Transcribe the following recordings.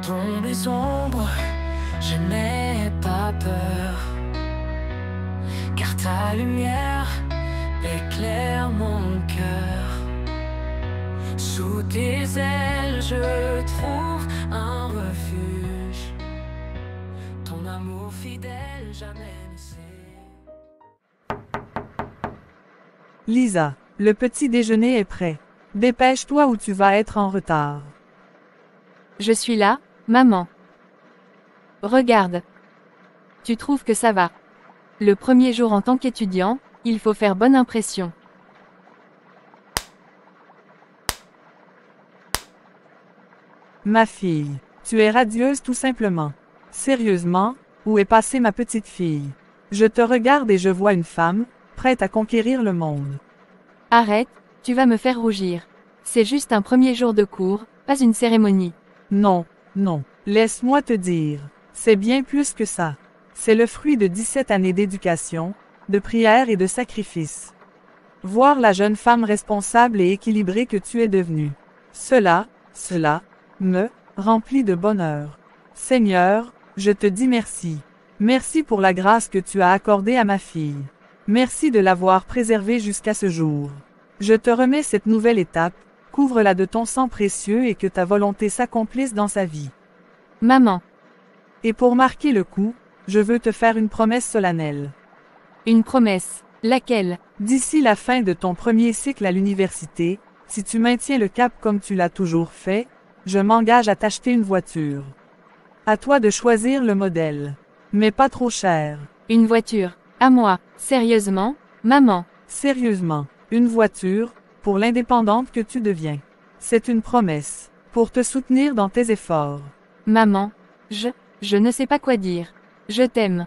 dans les ombres, je n'ai pas peur, car ta lumière éclaire mon cœur. Sous tes ailes je trouve un refuge, ton amour fidèle jamais ne cesse. Lisa, le petit déjeuner est prêt. Dépêche-toi ou tu vas être en retard. Je suis là, maman. Regarde. Tu trouves que ça va? Le premier jour en tant qu'étudiant, il faut faire bonne impression. Ma fille, tu es radieuse tout simplement. Sérieusement, où est passée ma petite fille? Je te regarde et je vois une femme, prête à conquérir le monde. Arrête, tu vas me faire rougir. C'est juste un premier jour de cours, pas une cérémonie. Non, non, laisse-moi te dire, c'est bien plus que ça. C'est le fruit de 17 années d'éducation, de prière et de sacrifice. Voir la jeune femme responsable et équilibrée que tu es devenue. Cela me remplit de bonheur. Seigneur, je te dis merci. Merci pour la grâce que tu as accordée à ma fille. Merci de l'avoir préservée jusqu'à ce jour. Je te remets cette nouvelle étape, couvre-la de ton sang précieux et que ta volonté s'accomplisse dans sa vie. Maman. Et pour marquer le coup, je veux te faire une promesse solennelle. Une promesse. Laquelle? D'ici la fin de ton premier cycle à l'université, si tu maintiens le cap comme tu l'as toujours fait, je m'engage à t'acheter une voiture. À toi de choisir le modèle. Mais pas trop cher. Une voiture. À moi. Sérieusement, maman? Sérieusement, une voiture, pour l'indépendante que tu deviens. C'est une promesse, pour te soutenir dans tes efforts. Maman, je ne sais pas quoi dire. Je t'aime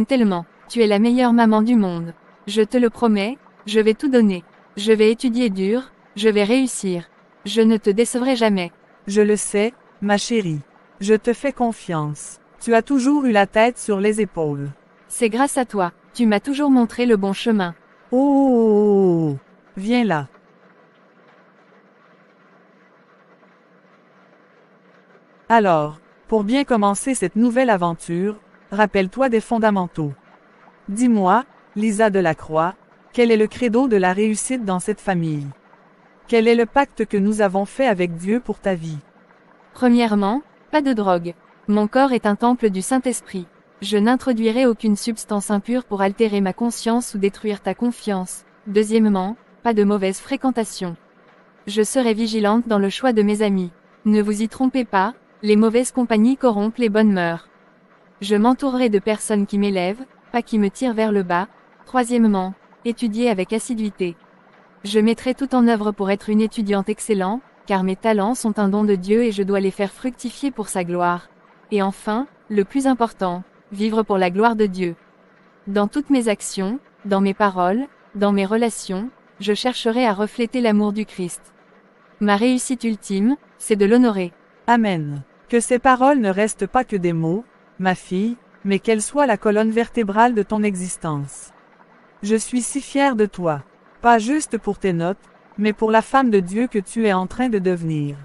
tellement, tu es la meilleure maman du monde. Je te le promets, je vais tout donner. Je vais étudier dur, je vais réussir. Je ne te décevrai jamais. Je le sais, ma chérie. Je te fais confiance. Tu as toujours eu la tête sur les épaules. C'est grâce à toi, tu m'as toujours montré le bon chemin. Oh, viens là. Alors, pour bien commencer cette nouvelle aventure, rappelle-toi des fondamentaux. Dis-moi, Lisa Delacroix, quel est le credo de la réussite dans cette famille? Quel est le pacte que nous avons fait avec Dieu pour ta vie? Premièrement, pas de drogue. Mon corps est un temple du Saint-Esprit. Je n'introduirai aucune substance impure pour altérer ma conscience ou détruire ta confiance. Deuxièmement, pas de mauvaise fréquentation. Je serai vigilante dans le choix de mes amis. Ne vous y trompez pas, les mauvaises compagnies corrompent les bonnes mœurs. Je m'entourerai de personnes qui m'élèvent, pas qui me tirent vers le bas. Troisièmement, étudier avec assiduité. Je mettrai tout en œuvre pour être une étudiante excellente, car mes talents sont un don de Dieu et je dois les faire fructifier pour sa gloire. Et enfin, le plus important, vivre pour la gloire de Dieu. Dans toutes mes actions, dans mes paroles, dans mes relations, je chercherai à refléter l'amour du Christ. Ma réussite ultime, c'est de l'honorer. Amen. Que ces paroles ne restent pas que des mots, ma fille, mais qu'elles soient la colonne vertébrale de ton existence. Je suis si fière de toi. Pas juste pour tes notes, mais pour la femme de Dieu que tu es en train de devenir.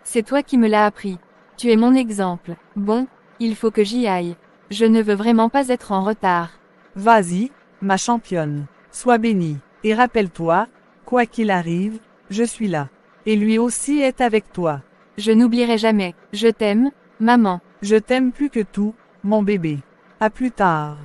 C'est toi qui me l'as appris. Tu es mon exemple. Bon, il faut que j'y aille. Je ne veux vraiment pas être en retard. Vas-y, ma championne. Sois bénie. Et rappelle-toi, quoi qu'il arrive, je suis là. Et lui aussi est avec toi. Je n'oublierai jamais. Je t'aime, maman. Je t'aime plus que tout, mon bébé. À plus tard.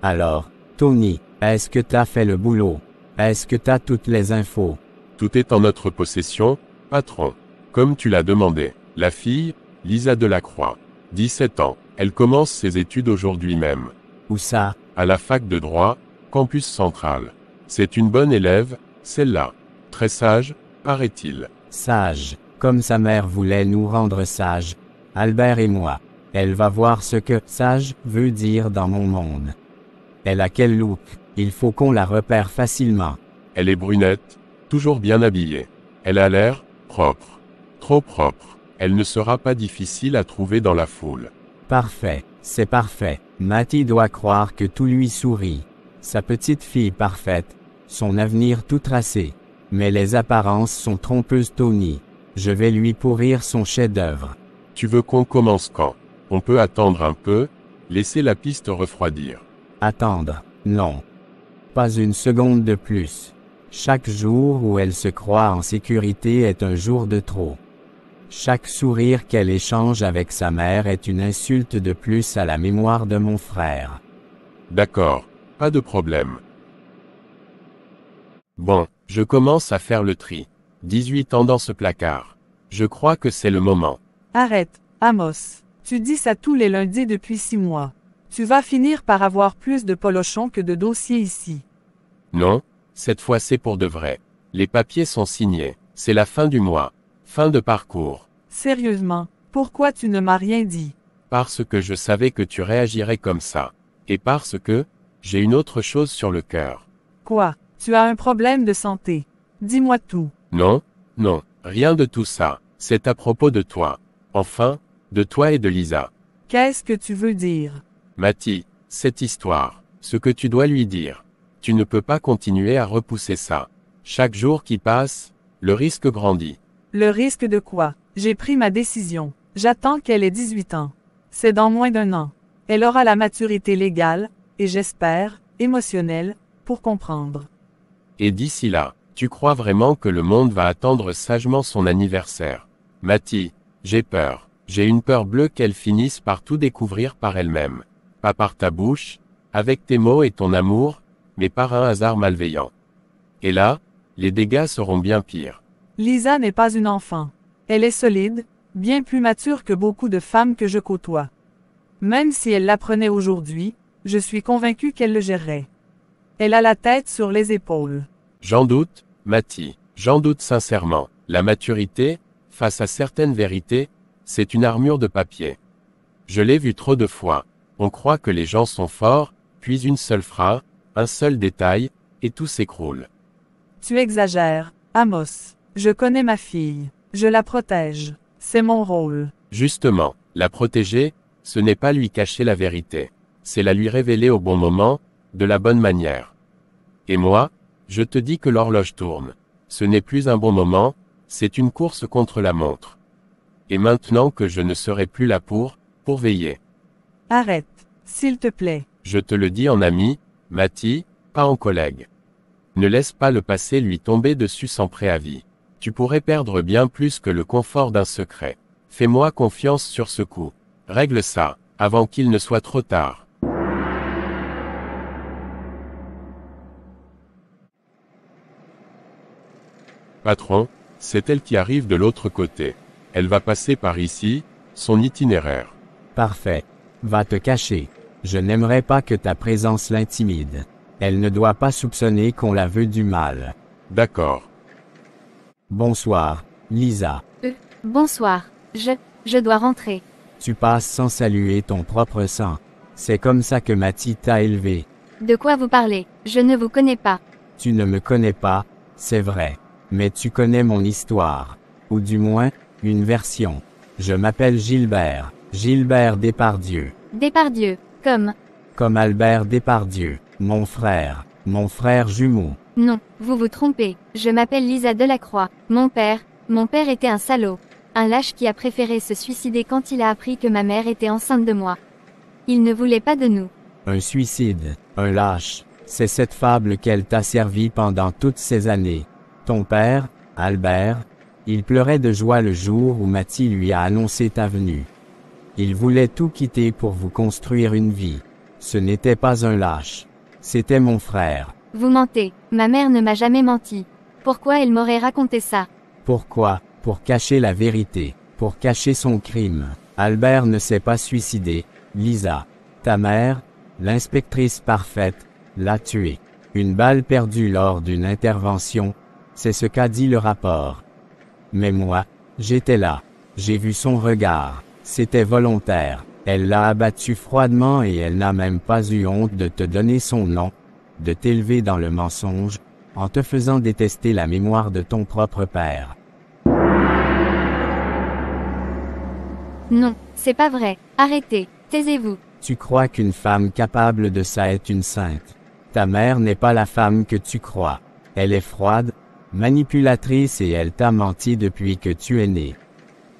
Alors, Tony, est-ce que t'as fait le boulot? Est-ce que t'as toutes les infos? Tout est en notre possession, patron. Comme tu l'as demandé. La fille, Lisa Delacroix. 17 ans. Elle commence ses études aujourd'hui même. Où ça? À la fac de droit, campus central. C'est une bonne élève, celle-là. Très sage, paraît-il. Sage, comme sa mère voulait nous rendre sages. Albert et moi. Elle va voir ce que « sage » veut dire dans mon monde. Elle a quel look? Il faut qu'on la repère facilement. Elle est brunette, toujours bien habillée. Elle a l'air propre. Trop propre. Elle ne sera pas difficile à trouver dans la foule. Parfait, c'est parfait. Matty doit croire que tout lui sourit. Sa petite fille parfaite. Son avenir tout tracé. Mais les apparences sont trompeuses, Tony. Je vais lui pourrir son chef-d'œuvre. Tu veux qu'on commence quand? On peut attendre un peu, laisser la piste refroidir. Attendre, non. Pas une seconde de plus. Chaque jour où elle se croit en sécurité est un jour de trop. Chaque sourire qu'elle échange avec sa mère est une insulte de plus à la mémoire de mon frère. D'accord, pas de problème. Bon, je commence à faire le tri. 18 ans dans ce placard. Je crois que c'est le moment. Arrête, Amos. Tu dis ça tous les lundis depuis 6 mois. Tu vas finir par avoir plus de polochons que de dossiers ici. Non, cette fois c'est pour de vrai. Les papiers sont signés. C'est la fin du mois. Fin de parcours. Sérieusement, pourquoi tu ne m'as rien dit? Parce que je savais que tu réagirais comme ça. Et parce que, j'ai une autre chose sur le cœur. Quoi? Tu as un problème de santé. Dis-moi tout. Non, non, rien de tout ça. C'est à propos de toi. Enfin, de toi et de Lisa. Qu'est-ce que tu veux dire? Matty, cette histoire, ce que tu dois lui dire. Tu ne peux pas continuer à repousser ça. Chaque jour qui passe, le risque grandit. Le risque de quoi? J'ai pris ma décision. J'attends qu'elle ait 18 ans. C'est dans moins d'1 an. Elle aura la maturité légale, et j'espère, émotionnelle, pour comprendre. Et d'ici là, tu crois vraiment que le monde va attendre sagement son anniversaire? Matty, j'ai peur. J'ai une peur bleue qu'elle finisse par tout découvrir par elle-même. Pas par ta bouche, avec tes mots et ton amour, mais par un hasard malveillant. Et là, les dégâts seront bien pires. Lisa n'est pas une enfant. Elle est solide, bien plus mature que beaucoup de femmes que je côtoie. Même si elle l'apprenait aujourd'hui, je suis convaincu qu'elle le gérerait. Elle a la tête sur les épaules. J'en doute, Matty, j'en doute sincèrement. La maturité, face à certaines vérités, c'est une armure de papier. Je l'ai vu trop de fois. On croit que les gens sont forts, puis une seule phrase, un seul détail, et tout s'écroule. Tu exagères, Amos. Je connais ma fille. Je la protège. C'est mon rôle. Justement, la protéger, ce n'est pas lui cacher la vérité. C'est la lui révéler au bon moment, de la bonne manière. Et moi, je te dis que l'horloge tourne. Ce n'est plus un bon moment, c'est une course contre la montre. Et maintenant que je ne serai plus là pour veiller. Arrête, s'il te plaît. Je te le dis en ami, Matty, pas en collègue. Ne laisse pas le passé lui tomber dessus sans préavis. Tu pourrais perdre bien plus que le confort d'un secret. Fais-moi confiance sur ce coup. Règle ça, avant qu'il ne soit trop tard. Patron, c'est elle qui arrive de l'autre côté. Elle va passer par ici, son itinéraire. Parfait. Va te cacher. Je n'aimerais pas que ta présence l'intimide. Elle ne doit pas soupçonner qu'on la veut du mal. D'accord. Bonsoir, Lisa. Bonsoir. Je dois rentrer. Tu passes sans saluer ton propre sang. C'est comme ça que Matty t'a élevé. De quoi vous parlez? Je ne vous connais pas. Tu ne me connais pas, c'est vrai. Mais tu connais mon histoire. Ou du moins, une version. Je m'appelle Gilbert. Gilbert Depardieu. Depardieu. Comme Albert Depardieu, mon frère jumeau. Non, vous vous trompez. Je m'appelle Lisa Delacroix. Mon père était un salaud. Un lâche qui a préféré se suicider quand il a appris que ma mère était enceinte de moi. Il ne voulait pas de nous. Un suicide, un lâche. C'est cette fable qu'elle t'a servi pendant toutes ces années. Ton père, Albert, il pleurait de joie le jour où Matty lui a annoncé ta venue. Il voulait tout quitter pour vous construire une vie. Ce n'était pas un lâche. C'était mon frère. Vous mentez. Ma mère ne m'a jamais menti. Pourquoi elle m'aurait raconté ça? Pourquoi? Pour cacher la vérité. Pour cacher son crime. Albert ne s'est pas suicidé. Lisa, ta mère, l'inspectrice parfaite, l'a tué. Une balle perdue lors d'une intervention. C'est ce qu'a dit le rapport. Mais moi, j'étais là. J'ai vu son regard. C'était volontaire. Elle l'a abattu froidement et elle n'a même pas eu honte de te donner son nom, de t'élever dans le mensonge, en te faisant détester la mémoire de ton propre père. Non, c'est pas vrai. Arrêtez. Taisez-vous. Tu crois qu'une femme capable de ça est une sainte. Ta mère n'est pas la femme que tu crois. Elle est froide, Manipulatrice, et elle t'a menti depuis que tu es né.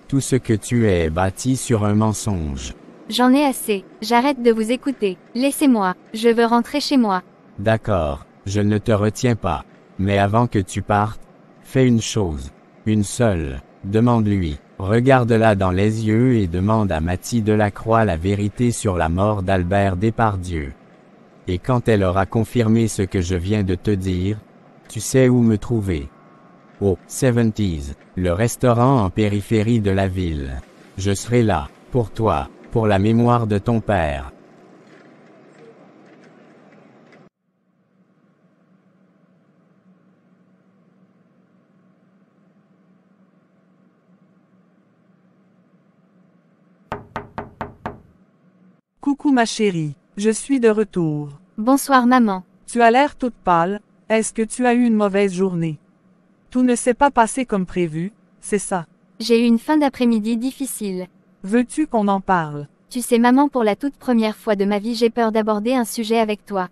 Tout ce que tu es bâti sur un mensonge. J'en ai assez, j'arrête de vous écouter, laissez-moi, je veux rentrer chez moi. D'accord, je ne te retiens pas. Mais avant que tu partes, fais une chose. Une seule. Demande-lui. Regarde-la dans les yeux et demande à Mathie Delacroix la vérité sur la mort d'Albert Depardieu. Et quand elle aura confirmé ce que je viens de te dire, tu sais où me trouver. Au 70s, le restaurant en périphérie de la ville. Je serai là, pour toi, pour la mémoire de ton père. Coucou ma chérie, je suis de retour. Bonsoir maman. Tu as l'air toute pâle, est-ce que tu as eu une mauvaise journée? Tout ne s'est pas passé comme prévu, c'est ça. J'ai eu une fin d'après-midi difficile. Veux-tu qu'on en parle? Tu sais maman, pour la toute première fois de ma vie j'ai peur d'aborder un sujet avec toi.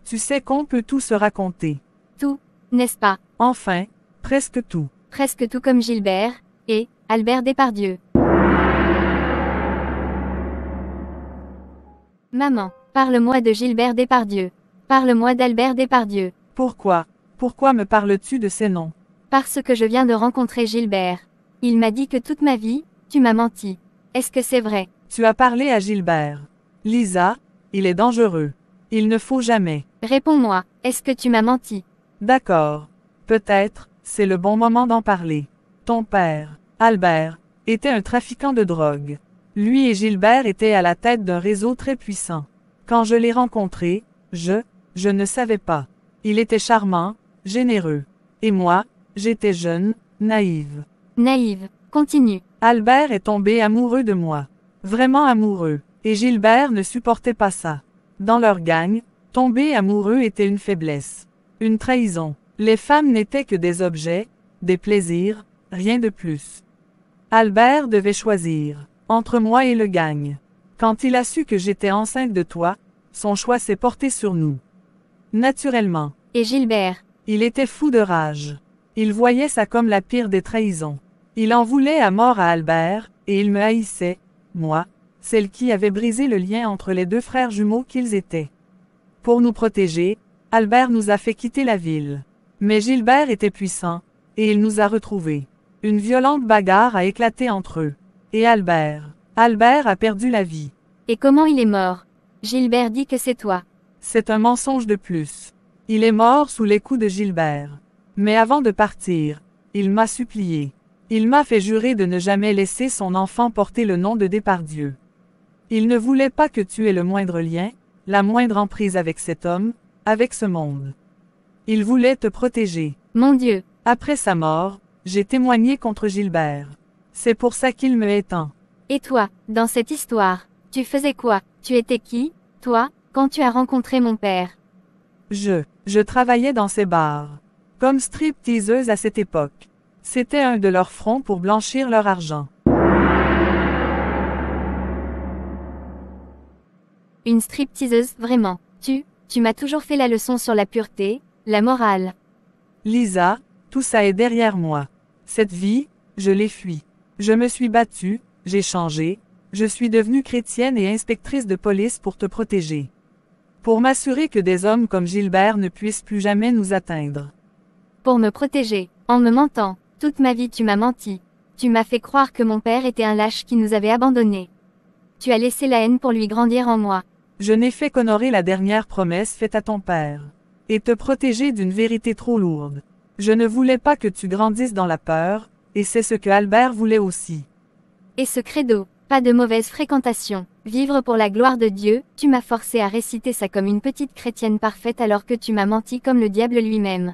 Tu sais qu'on peut tout se raconter. Tout, n'est-ce pas? Enfin, presque tout. Presque tout, comme Gilbert, et Albert Depardieu. Maman, parle-moi de Gilbert Depardieu. Parle-moi d'Albert Depardieu. Pourquoi? Pourquoi me parles-tu de ces noms? Parce que je viens de rencontrer Gilbert. Il m'a dit que toute ma vie, tu m'as menti. Est-ce que c'est vrai? Tu as parlé à Gilbert. Lisa, il est dangereux. Il ne faut jamais. Réponds-moi, est-ce que tu m'as menti? D'accord. Peut-être, c'est le bon moment d'en parler. Ton père, Albert, était un trafiquant de drogue. Lui et Gilbert étaient à la tête d'un réseau très puissant. Quand je l'ai rencontré, je ne savais pas. Il était charmant, généreux. Et moi, j'étais jeune, naïve. Naïve, continue. Albert est tombé amoureux de moi. Vraiment amoureux. Et Gilbert ne supportait pas ça. Dans leur gang, tomber amoureux était une faiblesse. Une trahison. Les femmes n'étaient que des objets, des plaisirs, rien de plus. Albert devait choisir, entre moi et le gang. Quand il a su que j'étais enceinte de toi, son choix s'est porté sur nous. Naturellement. Et Gilbert? Il était fou de rage. Il voyait ça comme la pire des trahisons. Il en voulait à mort à Albert, et il me haïssait, moi, celle qui avait brisé le lien entre les deux frères jumeaux qu'ils étaient. Pour nous protéger, Albert nous a fait quitter la ville. Mais Gilbert était puissant, et il nous a retrouvés. Une violente bagarre a éclaté entre eux. Et Albert a perdu la vie. Et comment il est mort? Gilbert dit que c'est toi. C'est un mensonge de plus. Il est mort sous les coups de Gilbert. Mais avant de partir, il m'a supplié. Il m'a fait jurer de ne jamais laisser son enfant porter le nom de Depardieu. Il ne voulait pas que tu aies le moindre lien, la moindre emprise avec cet homme, avec ce monde. Il voulait te protéger. Mon Dieu. Après sa mort, j'ai témoigné contre Gilbert. C'est pour ça qu'il me hait tant. Et toi, dans cette histoire, tu faisais quoi? Tu étais qui, toi, quand tu as rencontré mon père? Je travaillais dans ces bars. Comme strip-teaseuse à cette époque. C'était un de leurs fronts pour blanchir leur argent. Une stripteaseuse, vraiment. Tu m'as toujours fait la leçon sur la pureté, la morale. Lisa, tout ça est derrière moi. Cette vie, je l'ai fui. Je me suis battue, j'ai changé, je suis devenue chrétienne et inspectrice de police pour te protéger. Pour m'assurer que des hommes comme Gilbert ne puissent plus jamais nous atteindre. Pour me protéger, en me mentant, toute ma vie tu m'as menti. Tu m'as fait croire que mon père était un lâche qui nous avait abandonnés. Tu as laissé la haine pour lui grandir en moi. Je n'ai fait qu'honorer la dernière promesse faite à ton père. Et te protéger d'une vérité trop lourde. Je ne voulais pas que tu grandisses dans la peur, et c'est ce que Albert voulait aussi. Et ce credo, pas de mauvaise fréquentation, vivre pour la gloire de Dieu, tu m'as forcé à réciter ça comme une petite chrétienne parfaite alors que tu m'as menti comme le diable lui-même.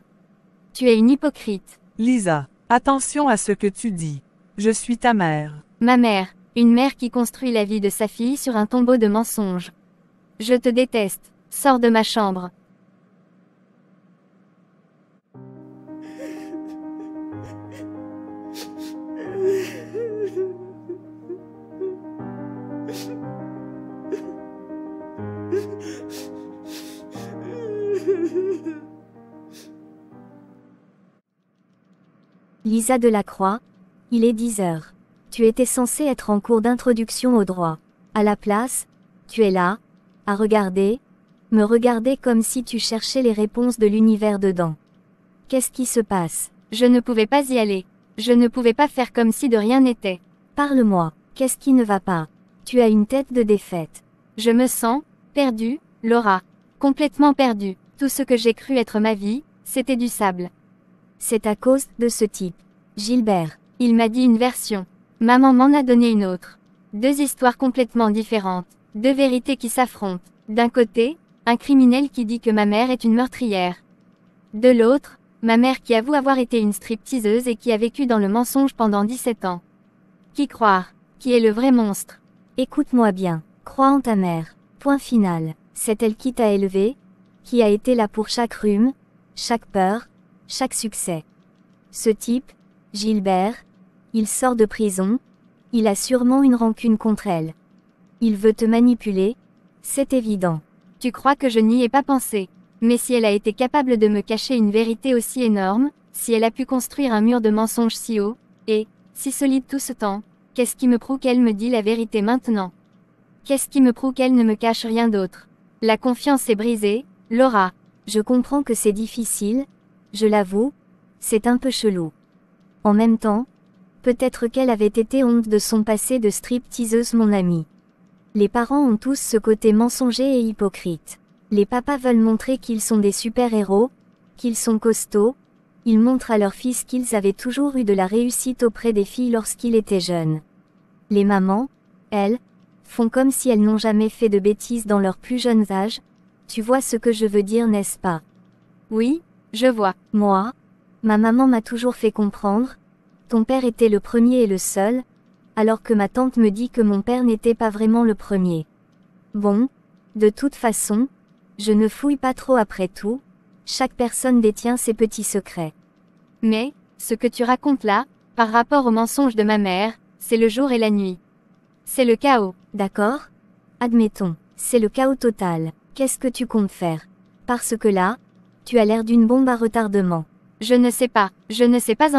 Tu es une hypocrite. Lisa, attention à ce que tu dis. Je suis ta mère. Ma mère, une mère qui construit la vie de sa fille sur un tombeau de mensonges. Je te déteste, sors de ma chambre. Lisa Delacroix, il est 10 heures. Tu étais censée être en cours d'introduction au droit. À la place, tu es là, à regarder, me regarder comme si tu cherchais les réponses de l'univers dedans. Qu'est-ce qui se passe? Je ne pouvais pas y aller. Je ne pouvais pas faire comme si de rien n'était. Parle-moi, qu'est-ce qui ne va pas? Tu as une tête de défaite. Je me sens perdue, Laura. Complètement perdue. Tout ce que j'ai cru être ma vie, c'était du sable. C'est à cause de ce type. Gilbert. Il m'a dit une version. Maman m'en a donné une autre. Deux histoires complètement différentes. Deux vérités qui s'affrontent. D'un côté, un criminel qui dit que ma mère est une meurtrière. De l'autre, ma mère qui avoue avoir été une stripteaseuse et qui a vécu dans le mensonge pendant 17 ans. Qui croire? Qui est le vrai monstre? Écoute-moi bien. Crois en ta mère. Point final. C'est elle qui t'a élevé, qui a été là pour chaque rhume, chaque peur, chaque succès. Ce type, Gilbert, il sort de prison, il a sûrement une rancune contre elle. Il veut te manipuler, c'est évident. Tu crois que je n'y ai pas pensé? Mais si elle a été capable de me cacher une vérité aussi énorme, si elle a pu construire un mur de mensonges si haut, et, si solide tout ce temps, qu'est-ce qui me prouve qu'elle me dit la vérité maintenant? Qu'est-ce qui me prouve qu'elle ne me cache rien d'autre? La confiance est brisée, Laura. Je comprends que c'est difficile, je l'avoue, c'est un peu chelou. En même temps, peut-être qu'elle avait été honte de son passé de stripteaseuse mon amie. Les parents ont tous ce côté mensonger et hypocrite. Les papas veulent montrer qu'ils sont des super-héros, qu'ils sont costauds, ils montrent à leurs fils qu'ils avaient toujours eu de la réussite auprès des filles lorsqu'ils étaient jeunes. Les mamans, elles, font comme si elles n'ont jamais fait de bêtises dans leur plus jeunes âges. Tu vois ce que je veux dire, n'est-ce pas? Oui, je vois. Moi, ma maman m'a toujours fait comprendre. Ton père était le premier et le seul, alors que ma tante me dit que mon père n'était pas vraiment le premier. Bon, de toute façon, je ne fouille pas trop après tout. Chaque personne détient ses petits secrets. Mais, ce que tu racontes là, par rapport au mensonge de ma mère, c'est le jour et la nuit. C'est le chaos. D'accord? Admettons, c'est le chaos total. Qu'est-ce que tu comptes faire? Parce que là, tu as l'air d'une bombe à retardement. Je ne sais pas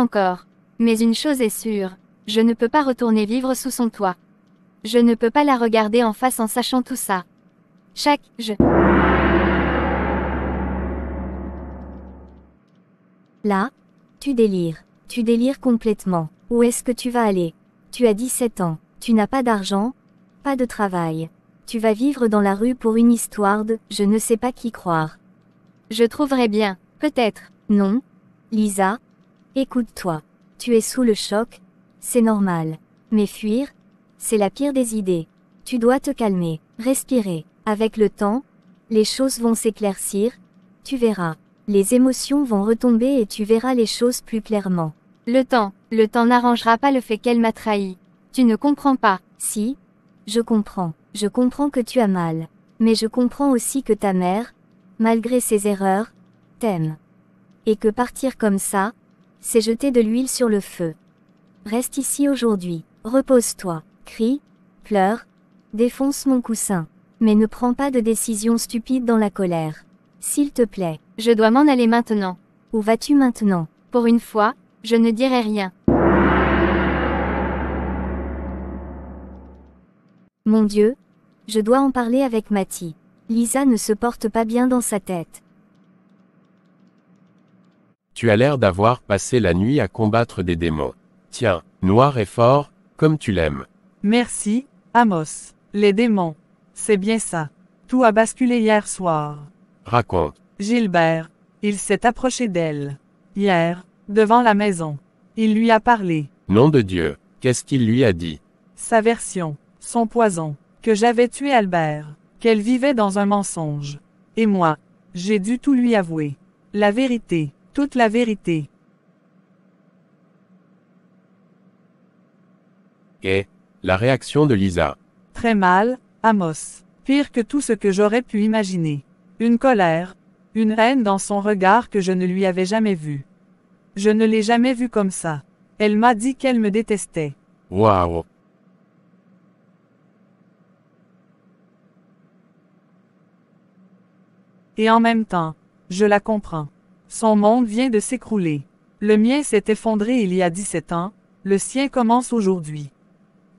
encore. Mais une chose est sûre, je ne peux pas retourner vivre sous son toit. Je ne peux pas la regarder en face en sachant tout ça. Là, tu délires complètement. Où est-ce que tu vas aller? Tu as 17 ans, tu n'as pas d'argent, pas de travail. Tu vas vivre dans la rue pour une histoire de je ne sais pas qui croire. Je trouverai bien, peut-être. Non, Lisa, écoute-toi. Tu es sous le choc, c'est normal. Mais fuir, c'est la pire des idées. Tu dois te calmer, respirer. Avec le temps, les choses vont s'éclaircir, tu verras. Les émotions vont retomber et tu verras les choses plus clairement. Le temps n'arrangera pas le fait qu'elle m'a trahi. Tu ne comprends pas. Si, je comprends. Je comprends que tu as mal. Mais je comprends aussi que ta mère, malgré ses erreurs, t'aime. Et que partir comme ça, c'est jeter de l'huile sur le feu. Reste ici aujourd'hui. Repose-toi. Crie, pleure, défonce mon coussin. Mais ne prends pas de décisions stupides dans la colère. S'il te plaît. Je dois m'en aller maintenant. Où vas-tu maintenant? Pour une fois, je ne dirai rien. Mon Dieu, je dois en parler avec Matty. Lisa ne se porte pas bien dans sa tête. Tu as l'air d'avoir passé la nuit à combattre des démons. Tiens, noir et fort, comme tu l'aimes. Merci, Amos. Les démons. C'est bien ça. Tout a basculé hier soir. Raconte. Gilbert, il s'est approché d'elle. Hier, devant la maison. Il lui a parlé. Nom de Dieu, qu'est-ce qu'il lui a dit? Sa version, son poison, que j'avais tué Albert, qu'elle vivait dans un mensonge. Et moi, j'ai dû tout lui avouer. La vérité, toute la vérité. Et, la réaction de Lisa. Très mal, Amos. Pire que tout ce que j'aurais pu imaginer. Une colère, une haine dans son regard que je ne lui avais jamais vue. Je ne l'ai jamais vue comme ça. Elle m'a dit qu'elle me détestait. Waouh! Et en même temps, je la comprends. Son monde vient de s'écrouler. Le mien s'est effondré il y a 17 ans, le sien commence aujourd'hui.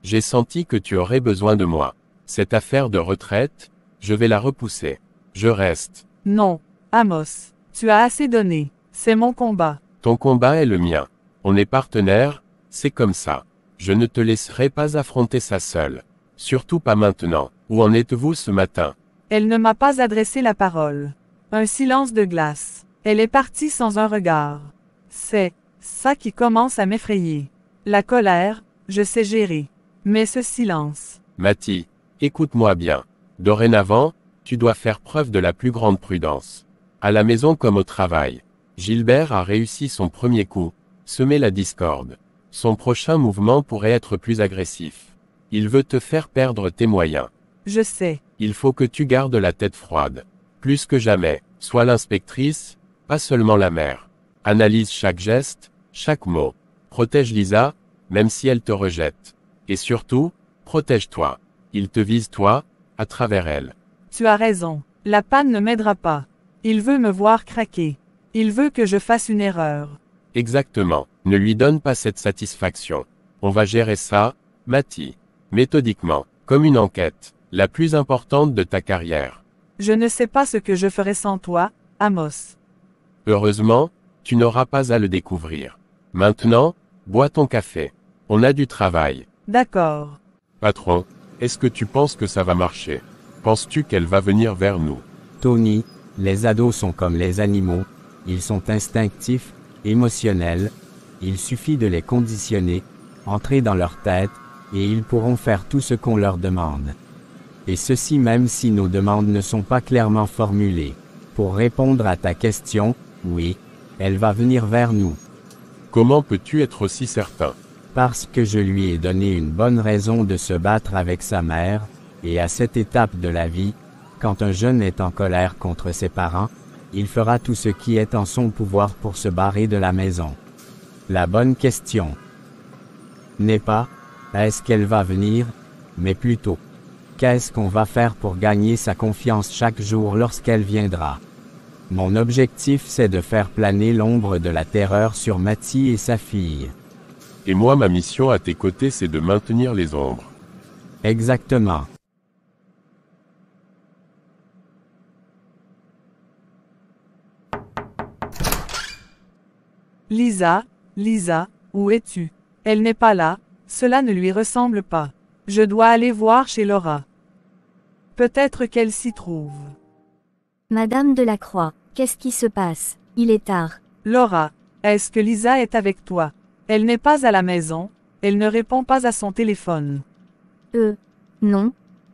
J'ai senti que tu aurais besoin de moi. Cette affaire de retraite, je vais la repousser. Je reste. Non, Amos, tu as assez donné. C'est mon combat. Ton combat est le mien. On est partenaires, c'est comme ça. Je ne te laisserai pas affronter ça seul. Surtout pas maintenant. Où en êtes-vous ce matin? Elle ne m'a pas adressé la parole. Un silence de glace. Elle est partie sans un regard. C'est ça qui commence à m'effrayer. La colère, je sais gérer. Mais ce silence. Mathie, écoute-moi bien. Dorénavant, tu dois faire preuve de la plus grande prudence. À la maison comme au travail. Gilbert a réussi son premier coup, semer la discorde. Son prochain mouvement pourrait être plus agressif. Il veut te faire perdre tes moyens. Je sais. Il faut que tu gardes la tête froide. Plus que jamais, sois l'inspectrice, pas seulement la mère. Analyse chaque geste, chaque mot. Protège Lisa, même si elle te rejette. Et surtout, protège-toi. Il te vise toi, à travers elle. Tu as raison. La panne ne m'aidera pas. Il veut me voir craquer. Il veut que je fasse une erreur. Exactement. Ne lui donne pas cette satisfaction. On va gérer ça, Mathie. Méthodiquement, comme une enquête. La plus importante de ta carrière. Je ne sais pas ce que je ferais sans toi, Amos. Heureusement, tu n'auras pas à le découvrir. Maintenant, bois ton café. On a du travail. D'accord. Patron, est-ce que tu penses que ça va marcher? Penses-tu qu'elle va venir vers nous? Tony, les ados sont comme les animaux. Ils sont instinctifs, émotionnels. Il suffit de les conditionner, entrer dans leur tête, et ils pourront faire tout ce qu'on leur demande. Et ceci même si nos demandes ne sont pas clairement formulées. Pour répondre à ta question, oui, elle va venir vers nous. Comment peux-tu être aussi certain? Parce que je lui ai donné une bonne raison de se battre avec sa mère, et à cette étape de la vie, quand un jeune est en colère contre ses parents, il fera tout ce qui est en son pouvoir pour se barrer de la maison. La bonne question n'est pas « est-ce qu'elle va venir ?», mais plutôt « qu'est-ce qu'on va faire pour gagner sa confiance chaque jour lorsqu'elle viendra ?» Mon objectif c'est de faire planer l'ombre de la terreur sur Mathie et sa fille. Et moi ma mission à tes côtés c'est de maintenir les ombres. Exactement. Lisa, Lisa, où es-tu? Elle n'est pas là, cela ne lui ressemble pas. Je dois aller voir chez Laura. Peut-être qu'elle s'y trouve. Madame Delacroix, qu'est-ce qui se passe? Il est tard. Laura, est-ce que Lisa est avec toi? Elle n'est pas à la maison, elle ne répond pas à son téléphone. Non.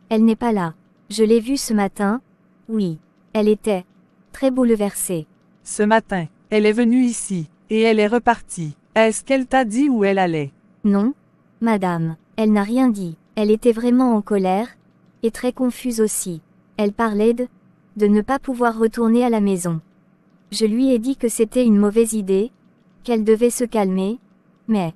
Elle n'est pas là. Je l'ai vue ce matin. Oui. Elle était très bouleversée. Ce matin, elle est venue ici, et elle est repartie. Est-ce qu'elle t'a dit où elle allait? Non, madame, elle n'a rien dit. Elle était vraiment en colère, et très confuse aussi. Elle parlait de ne pas pouvoir retourner à la maison. Je lui ai dit que c'était une mauvaise idée, qu'elle devait se calmer, mais...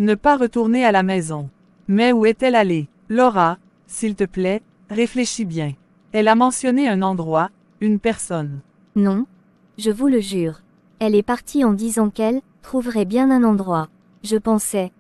Ne pas retourner à la maison. Mais où est-elle allée? Laura, s'il te plaît, réfléchis bien. Elle a mentionné un endroit, une personne. Non, je vous le jure. Elle est partie en disant qu'elle trouverait bien un endroit. Je pensais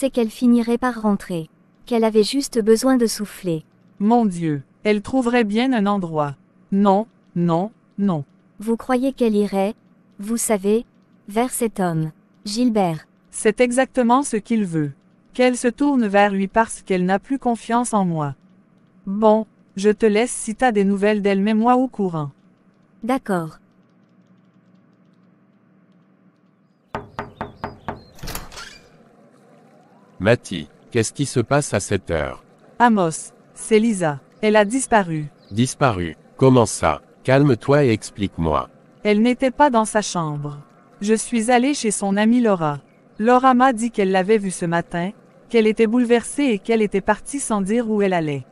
qu'elle finirait par rentrer. Qu'elle avait juste besoin de souffler. Mon Dieu, elle trouverait bien un endroit. Non, non, non. Vous croyez qu'elle irait, vous savez, vers cet homme, Gilbert? C'est exactement ce qu'il veut. Qu'elle se tourne vers lui parce qu'elle n'a plus confiance en moi. Bon, je te laisse si t'as des nouvelles d'elle, mets-moi au courant. D'accord. Mathie, qu'est-ce qui se passe à cette heure? Amos, c'est Lisa. Elle a disparu. Disparu. Comment ça? Calme-toi et explique-moi. Elle n'était pas dans sa chambre. Je suis allée chez son amie Laura. Laura m'a dit qu'elle l'avait vue ce matin, qu'elle était bouleversée et qu'elle était partie sans dire où elle allait.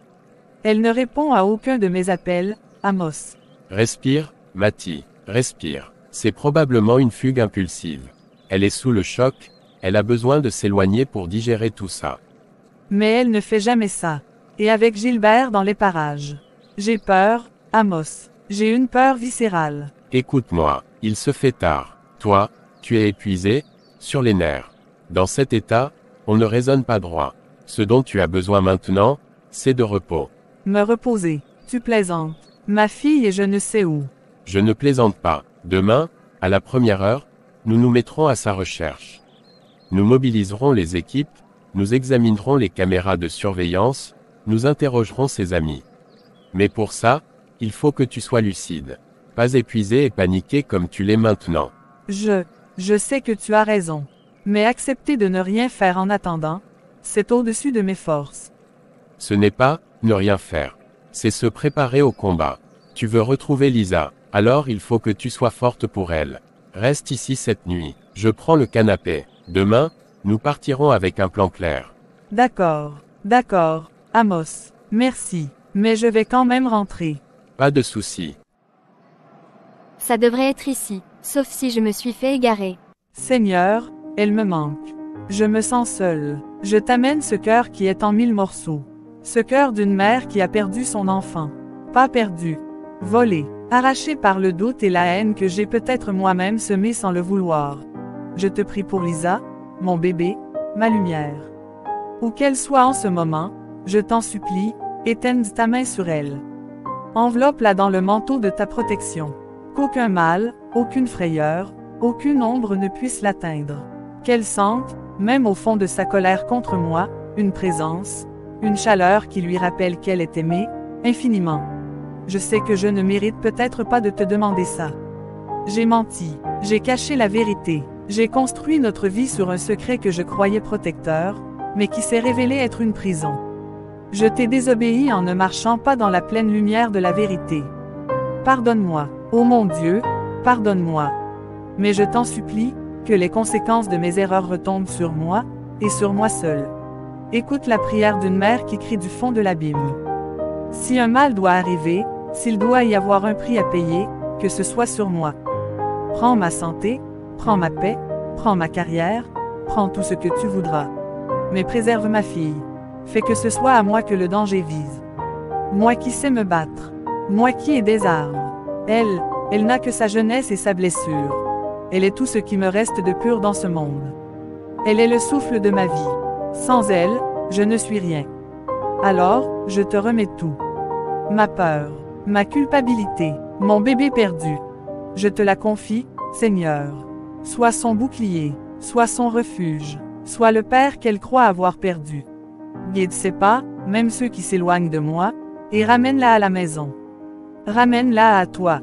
Elle ne répond à aucun de mes appels, Amos. Respire, Mathie, respire. C'est probablement une fugue impulsive. Elle est sous le choc, elle a besoin de s'éloigner pour digérer tout ça. Mais elle ne fait jamais ça. Et avec Gilbert dans les parages. J'ai peur, Amos. J'ai une peur viscérale. Écoute-moi, il se fait tard. Toi, Tu es épuisé, sur les nerfs. Dans cet état, on ne raisonne pas droit. Ce dont tu as besoin maintenant, c'est de repos. Me reposer. Tu plaisantes. Ma fille et je ne sais où. Je ne plaisante pas. Demain, à la première heure, nous nous mettrons à sa recherche. Nous mobiliserons les équipes, nous examinerons les caméras de surveillance, nous interrogerons ses amis. Mais pour ça, il faut que tu sois lucide. Pas épuisé et paniqué comme tu l'es maintenant. Je sais que tu as raison. Mais accepter de ne rien faire en attendant, c'est au-dessus de mes forces. Ce n'est pas ne rien faire. C'est se préparer au combat. Tu veux retrouver Lisa, alors il faut que tu sois forte pour elle. Reste ici cette nuit. Je prends le canapé. Demain, nous partirons avec un plan clair. D'accord, Amos. Merci. Mais je vais quand même rentrer. Pas de souci. Ça devrait être ici, sauf si je me suis fait égarer. Seigneur, elle me manque. Je me sens seule. Je t'amène ce cœur qui est en 1000 morceaux. Ce cœur d'une mère qui a perdu son enfant. Pas perdu. Volé. Arraché par le doute et la haine que j'ai peut-être moi-même semé sans le vouloir. Je te prie pour Lisa, mon bébé, ma lumière. Où qu'elle soit en ce moment, je t'en supplie, étende ta main sur elle. Enveloppe-la dans le manteau de ta protection. Qu'aucun mal, aucune frayeur, aucune ombre ne puisse l'atteindre. Qu'elle sente, même au fond de sa colère contre moi, une présence, une chaleur qui lui rappelle qu'elle est aimée, infiniment. Je sais que je ne mérite peut-être pas de te demander ça. J'ai menti, j'ai caché la vérité, j'ai construit notre vie sur un secret que je croyais protecteur, mais qui s'est révélé être une prison. Je t'ai désobéi en ne marchant pas dans la pleine lumière de la vérité. Pardonne-moi, ô mon Dieu, pardonne-moi. Mais je t'en supplie, que les conséquences de mes erreurs retombent sur moi, et sur moi seul. Écoute la prière d'une mère qui crie du fond de l'abîme. Si un mal doit arriver, s'il doit y avoir un prix à payer, que ce soit sur moi. Prends ma santé, prends ma paix, prends ma carrière, prends tout ce que tu voudras. Mais préserve ma fille. Fais que ce soit à moi que le danger vise. Moi qui sais me battre. Moi qui ai des armes. Elle n'a que sa jeunesse et sa blessure. Elle est tout ce qui me reste de pur dans ce monde. Elle est le souffle de ma vie. Sans elle, je ne suis rien. Alors, je te remets tout. Ma peur, ma culpabilité, mon bébé perdu. Je te la confie, Seigneur. Sois son bouclier, sois son refuge, sois le Père qu'elle croit avoir perdu. Guide ses pas, même ceux qui s'éloignent de moi, et ramène-la à la maison. Ramène-la à toi.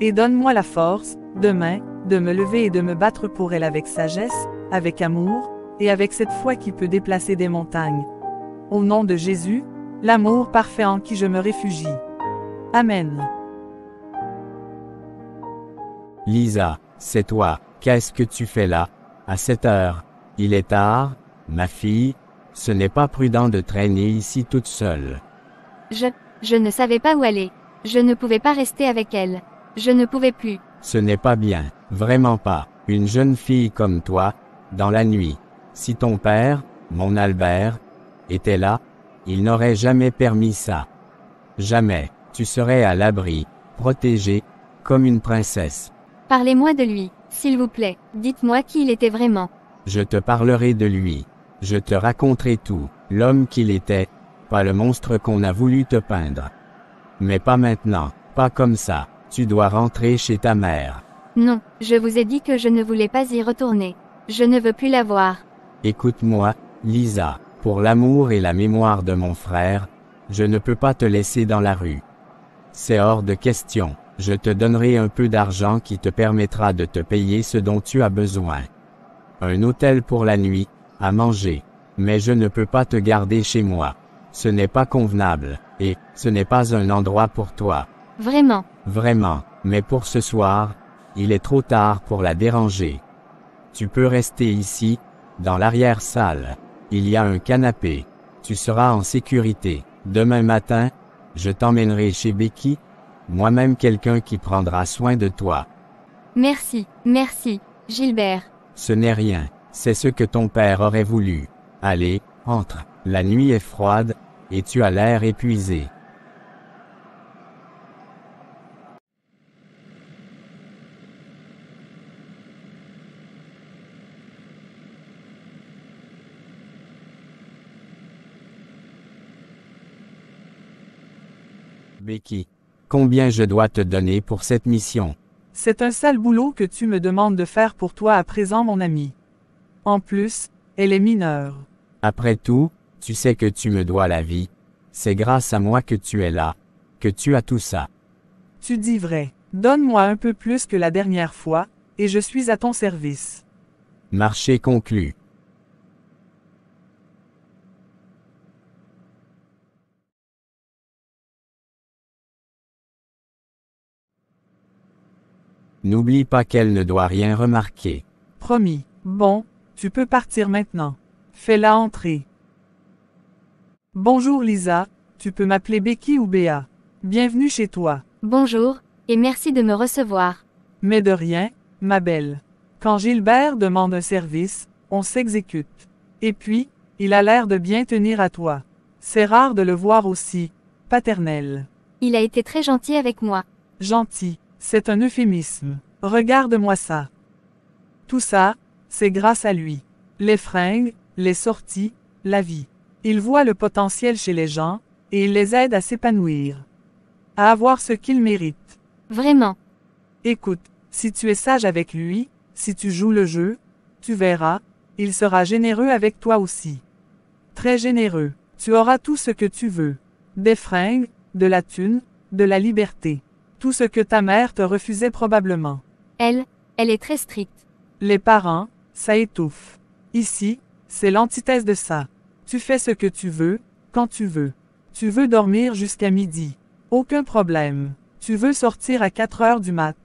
Et donne-moi la force, demain, de me lever et de me battre pour elle avec sagesse, avec amour, et avec cette foi qui peut déplacer des montagnes. Au nom de Jésus, l'amour parfait en qui je me réfugie. Amen. Lisa, c'est toi, qu'est-ce que tu fais là, à cette heure? Il est tard, ma fille, ce n'est pas prudent de traîner ici toute seule. Je ne savais pas où aller. Je ne pouvais pas rester avec elle. Je ne pouvais plus. Ce n'est pas bien, vraiment pas, une jeune fille comme toi, dans la nuit. Si ton père, mon Albert, était là, il n'aurait jamais permis ça. Jamais, tu serais à l'abri, protégée, comme une princesse. Parlez-moi de lui, s'il vous plaît. Dites-moi qui il était vraiment. Je te parlerai de lui. Je te raconterai tout, l'homme qu'il était, pas le monstre qu'on a voulu te peindre. Mais pas maintenant, pas comme ça, tu dois rentrer chez ta mère. Non, je vous ai dit que je ne voulais pas y retourner. Je ne veux plus la voir. Écoute-moi, Lisa, pour l'amour et la mémoire de mon frère, je ne peux pas te laisser dans la rue. C'est hors de question, je te donnerai un peu d'argent qui te permettra de te payer ce dont tu as besoin. Un hôtel pour la nuit, à manger, mais je ne peux pas te garder chez moi. Ce n'est pas convenable, et ce n'est pas un endroit pour toi. Vraiment. Vraiment, mais pour ce soir, il est trop tard pour la déranger. Tu peux rester ici, dans l'arrière-salle. Il y a un canapé. Tu seras en sécurité. Demain matin, je t'emmènerai chez Becky, moi-même quelqu'un qui prendra soin de toi. Merci, Gilbert. Ce n'est rien, c'est ce que ton père aurait voulu. Allez, entre, la nuit est froide, et tu as l'air épuisé. Becky. Combien je dois te donner pour cette mission? C'est un sale boulot que tu me demandes de faire pour toi à présent, mon ami. En plus, elle est mineure. Après tout, tu sais que tu me dois la vie. C'est grâce à moi que tu es là, que tu as tout ça. Tu dis vrai. Donne-moi un peu plus que la dernière fois, et je suis à ton service. Marché conclu. N'oublie pas qu'elle ne doit rien remarquer. Promis. Bon, tu peux partir maintenant. Fais-la entrer. Bonjour Lisa, tu peux m'appeler Becky ou Béa. Bienvenue chez toi. Bonjour, et merci de me recevoir. Mais de rien, ma belle. Quand Gilbert demande un service, on s'exécute. Et puis, il a l'air de bien tenir à toi. C'est rare de le voir aussi paternel. Il a été très gentil avec moi. Gentil, c'est un euphémisme. Regarde-moi ça. Tout ça, c'est grâce à lui. Les fringues, les sorties, la vie. Il voit le potentiel chez les gens, et il les aide à s'épanouir. À avoir ce qu'ils méritent. Vraiment. Écoute, si tu es sage avec lui, si tu joues le jeu, tu verras, il sera généreux avec toi aussi. Très généreux. Tu auras tout ce que tu veux. Des fringues, de la thune, de la liberté. Tout ce que ta mère te refusait probablement. Elle est très stricte. Les parents, ça étouffe. Ici, c'est l'antithèse de ça. Tu fais ce que tu veux, quand tu veux. Tu veux dormir jusqu'à midi. Aucun problème. Tu veux sortir à 4 heures du mat.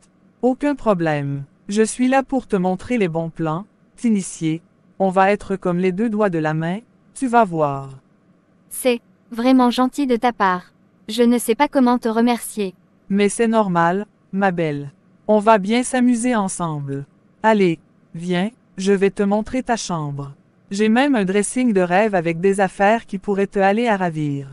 Aucun problème. Je suis là pour te montrer les bons plans, t'initier. On va être comme les deux doigts de la main, tu vas voir. C'est vraiment gentil de ta part. Je ne sais pas comment te remercier. Mais c'est normal, ma belle. On va bien s'amuser ensemble. Allez, viens, je vais te montrer ta chambre. J'ai même un dressing de rêve avec des affaires qui pourraient te aller à ravir.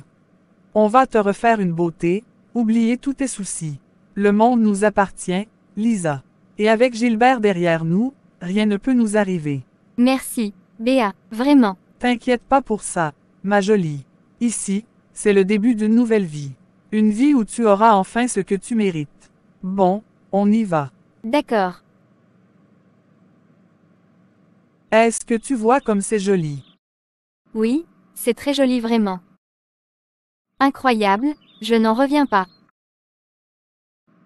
On va te refaire une beauté, oublier tous tes soucis. Le monde nous appartient, Lisa. Et avec Gilbert derrière nous, rien ne peut nous arriver. Merci, Béa, vraiment. T'inquiète pas pour ça, ma jolie. Ici, c'est le début d'une nouvelle vie. Une vie où tu auras enfin ce que tu mérites. Bon, on y va. D'accord. Est-ce que tu vois comme c'est joli? Oui, c'est très joli vraiment. Incroyable, je n'en reviens pas.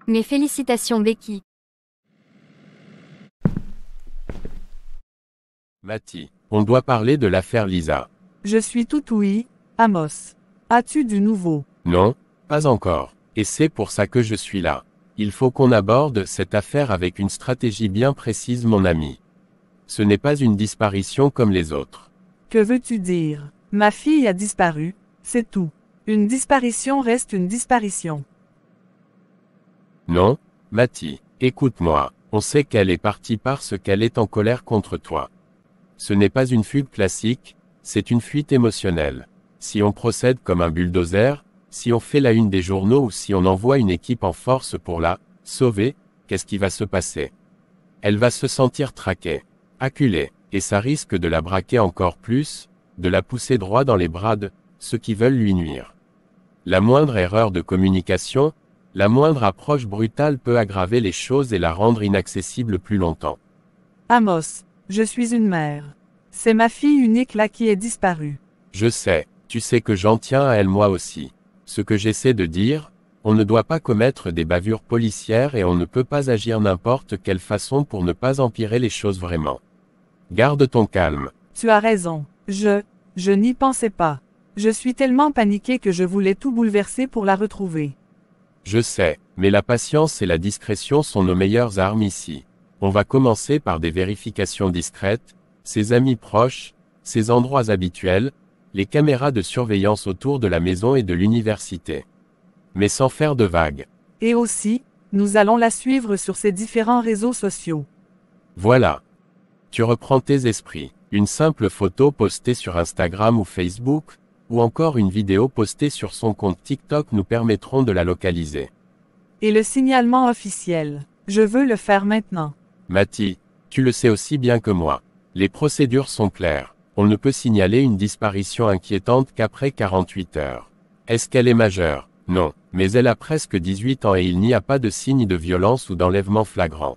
Mes félicitations Becky. Matty, on doit parler de l'affaire Lisa. Je suis tout ouïe, Amos. As-tu du nouveau? Non, pas encore. Et c'est pour ça que je suis là. Il faut qu'on aborde cette affaire avec une stratégie bien précise, mon ami. Ce n'est pas une disparition comme les autres. Que veux-tu dire? Ma fille a disparu, c'est tout. Une disparition reste une disparition. Non, Matty, écoute-moi, on sait qu'elle est partie parce qu'elle est en colère contre toi. Ce n'est pas une fugue classique, c'est une fuite émotionnelle. Si on procède comme un bulldozer, si on fait la une des journaux ou si on envoie une équipe en force pour la sauver, qu'est-ce qui va se passer? Elle va se sentir traquée, acculée, et ça risque de la braquer encore plus, de la pousser droit dans les bras de ceux qui veulent lui nuire. La moindre erreur de communication, la moindre approche brutale peut aggraver les choses et la rendre inaccessible plus longtemps. Amos, je suis une mère. C'est ma fille unique là qui est disparue. Je sais, tu sais que j'en tiens à elle moi aussi. Ce que j'essaie de dire, on ne doit pas commettre des bavures policières et on ne peut pas agir n'importe quelle façon pour ne pas empirer les choses vraiment. Garde ton calme. Tu as raison. Je n'y pensais pas. Je suis tellement paniquée que je voulais tout bouleverser pour la retrouver. Je sais, mais la patience et la discrétion sont nos meilleures armes ici. On va commencer par des vérifications discrètes, ses amis proches, ses endroits habituels, les caméras de surveillance autour de la maison et de l'université. Mais sans faire de vagues. Et aussi, nous allons la suivre sur ses différents réseaux sociaux. Voilà. Tu reprends tes esprits. Une simple photo postée sur Instagram ou Facebook, ou encore une vidéo postée sur son compte TikTok nous permettront de la localiser. Et le signalement officiel. Je veux le faire maintenant. Matty, tu le sais aussi bien que moi. Les procédures sont claires. On ne peut signaler une disparition inquiétante qu'après 48 heures. Est-ce qu'elle est majeure? Non, mais elle a presque 18 ans et il n'y a pas de signe de violence ou d'enlèvement flagrant.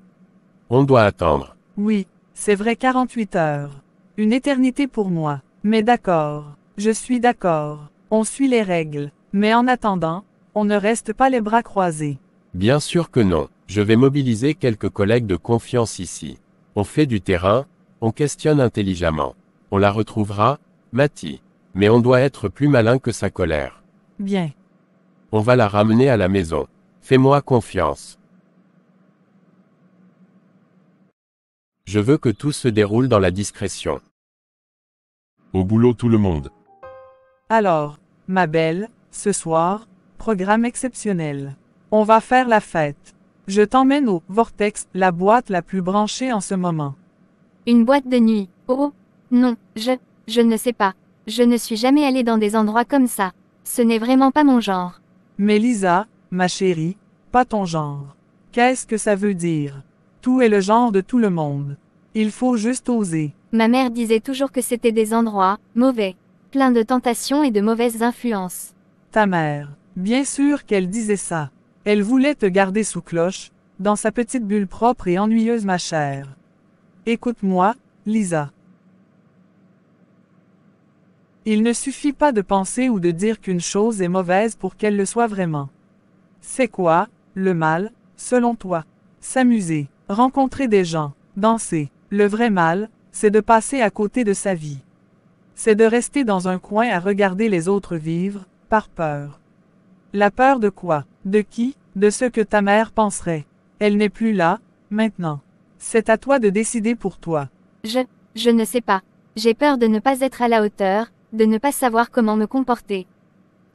On doit attendre. Oui, c'est vrai 48 heures. Une éternité pour moi. Mais d'accord. Je suis d'accord. On suit les règles. Mais en attendant, on ne reste pas les bras croisés. Bien sûr que non. Je vais mobiliser quelques collègues de confiance ici. On fait du terrain, on questionne intelligemment. On la retrouvera, Matty. Mais on doit être plus malin que sa colère. Bien. On va la ramener à la maison. Fais-moi confiance. Je veux que tout se déroule dans la discrétion. Au boulot tout le monde. Alors, ma belle, ce soir, programme exceptionnel. On va faire la fête. Je t'emmène au Vortex, la boîte la plus branchée en ce moment. Une boîte de nuit. Oh, non, je ne sais pas. Je ne suis jamais allée dans des endroits comme ça. Ce n'est vraiment pas mon genre. Mais Lisa, ma chérie, pas ton genre. Qu'est-ce que ça veut dire? Tout est le genre de tout le monde. Il faut juste oser. Ma mère disait toujours que c'était des endroits mauvais, pleins de tentations et de mauvaises influences. Ta mère. Bien sûr qu'elle disait ça. Elle voulait te garder sous cloche, dans sa petite bulle propre et ennuyeuse ma chère. Écoute-moi, Lisa. Il ne suffit pas de penser ou de dire qu'une chose est mauvaise pour qu'elle le soit vraiment. C'est quoi, le mal, selon toi? S'amuser, rencontrer des gens, danser. Le vrai mal, c'est de passer à côté de sa vie. C'est de rester dans un coin à regarder les autres vivre, par peur. La peur de quoi? De qui? De ce que ta mère penserait. Elle n'est plus là, maintenant. C'est à toi de décider pour toi. Je ne sais pas. J'ai peur de ne pas être à la hauteur, de ne pas savoir comment me comporter.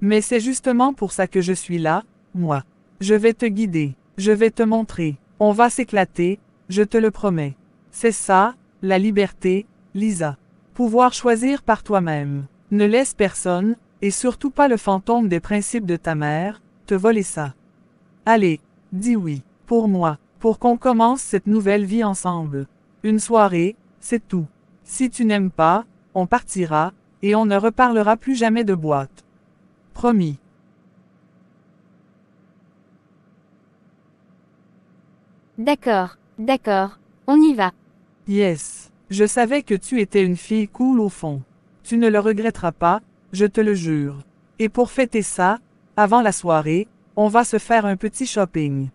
Mais c'est justement pour ça que je suis là, moi. Je vais te guider. Je vais te montrer. On va s'éclater, je te le promets. C'est ça, la liberté, Lisa. Pouvoir choisir par toi-même. Ne laisse personne, et surtout pas le fantôme des principes de ta mère, te voler ça. Allez, dis oui, pour moi, pour qu'on commence cette nouvelle vie ensemble. Une soirée, c'est tout. Si tu n'aimes pas, on partira, et on ne reparlera plus jamais de boîte. Promis. D'accord, on y va. Yes. Je savais que tu étais une fille cool au fond. Tu ne le regretteras pas, je te le jure. Et pour fêter ça, avant la soirée, on va se faire un petit shopping.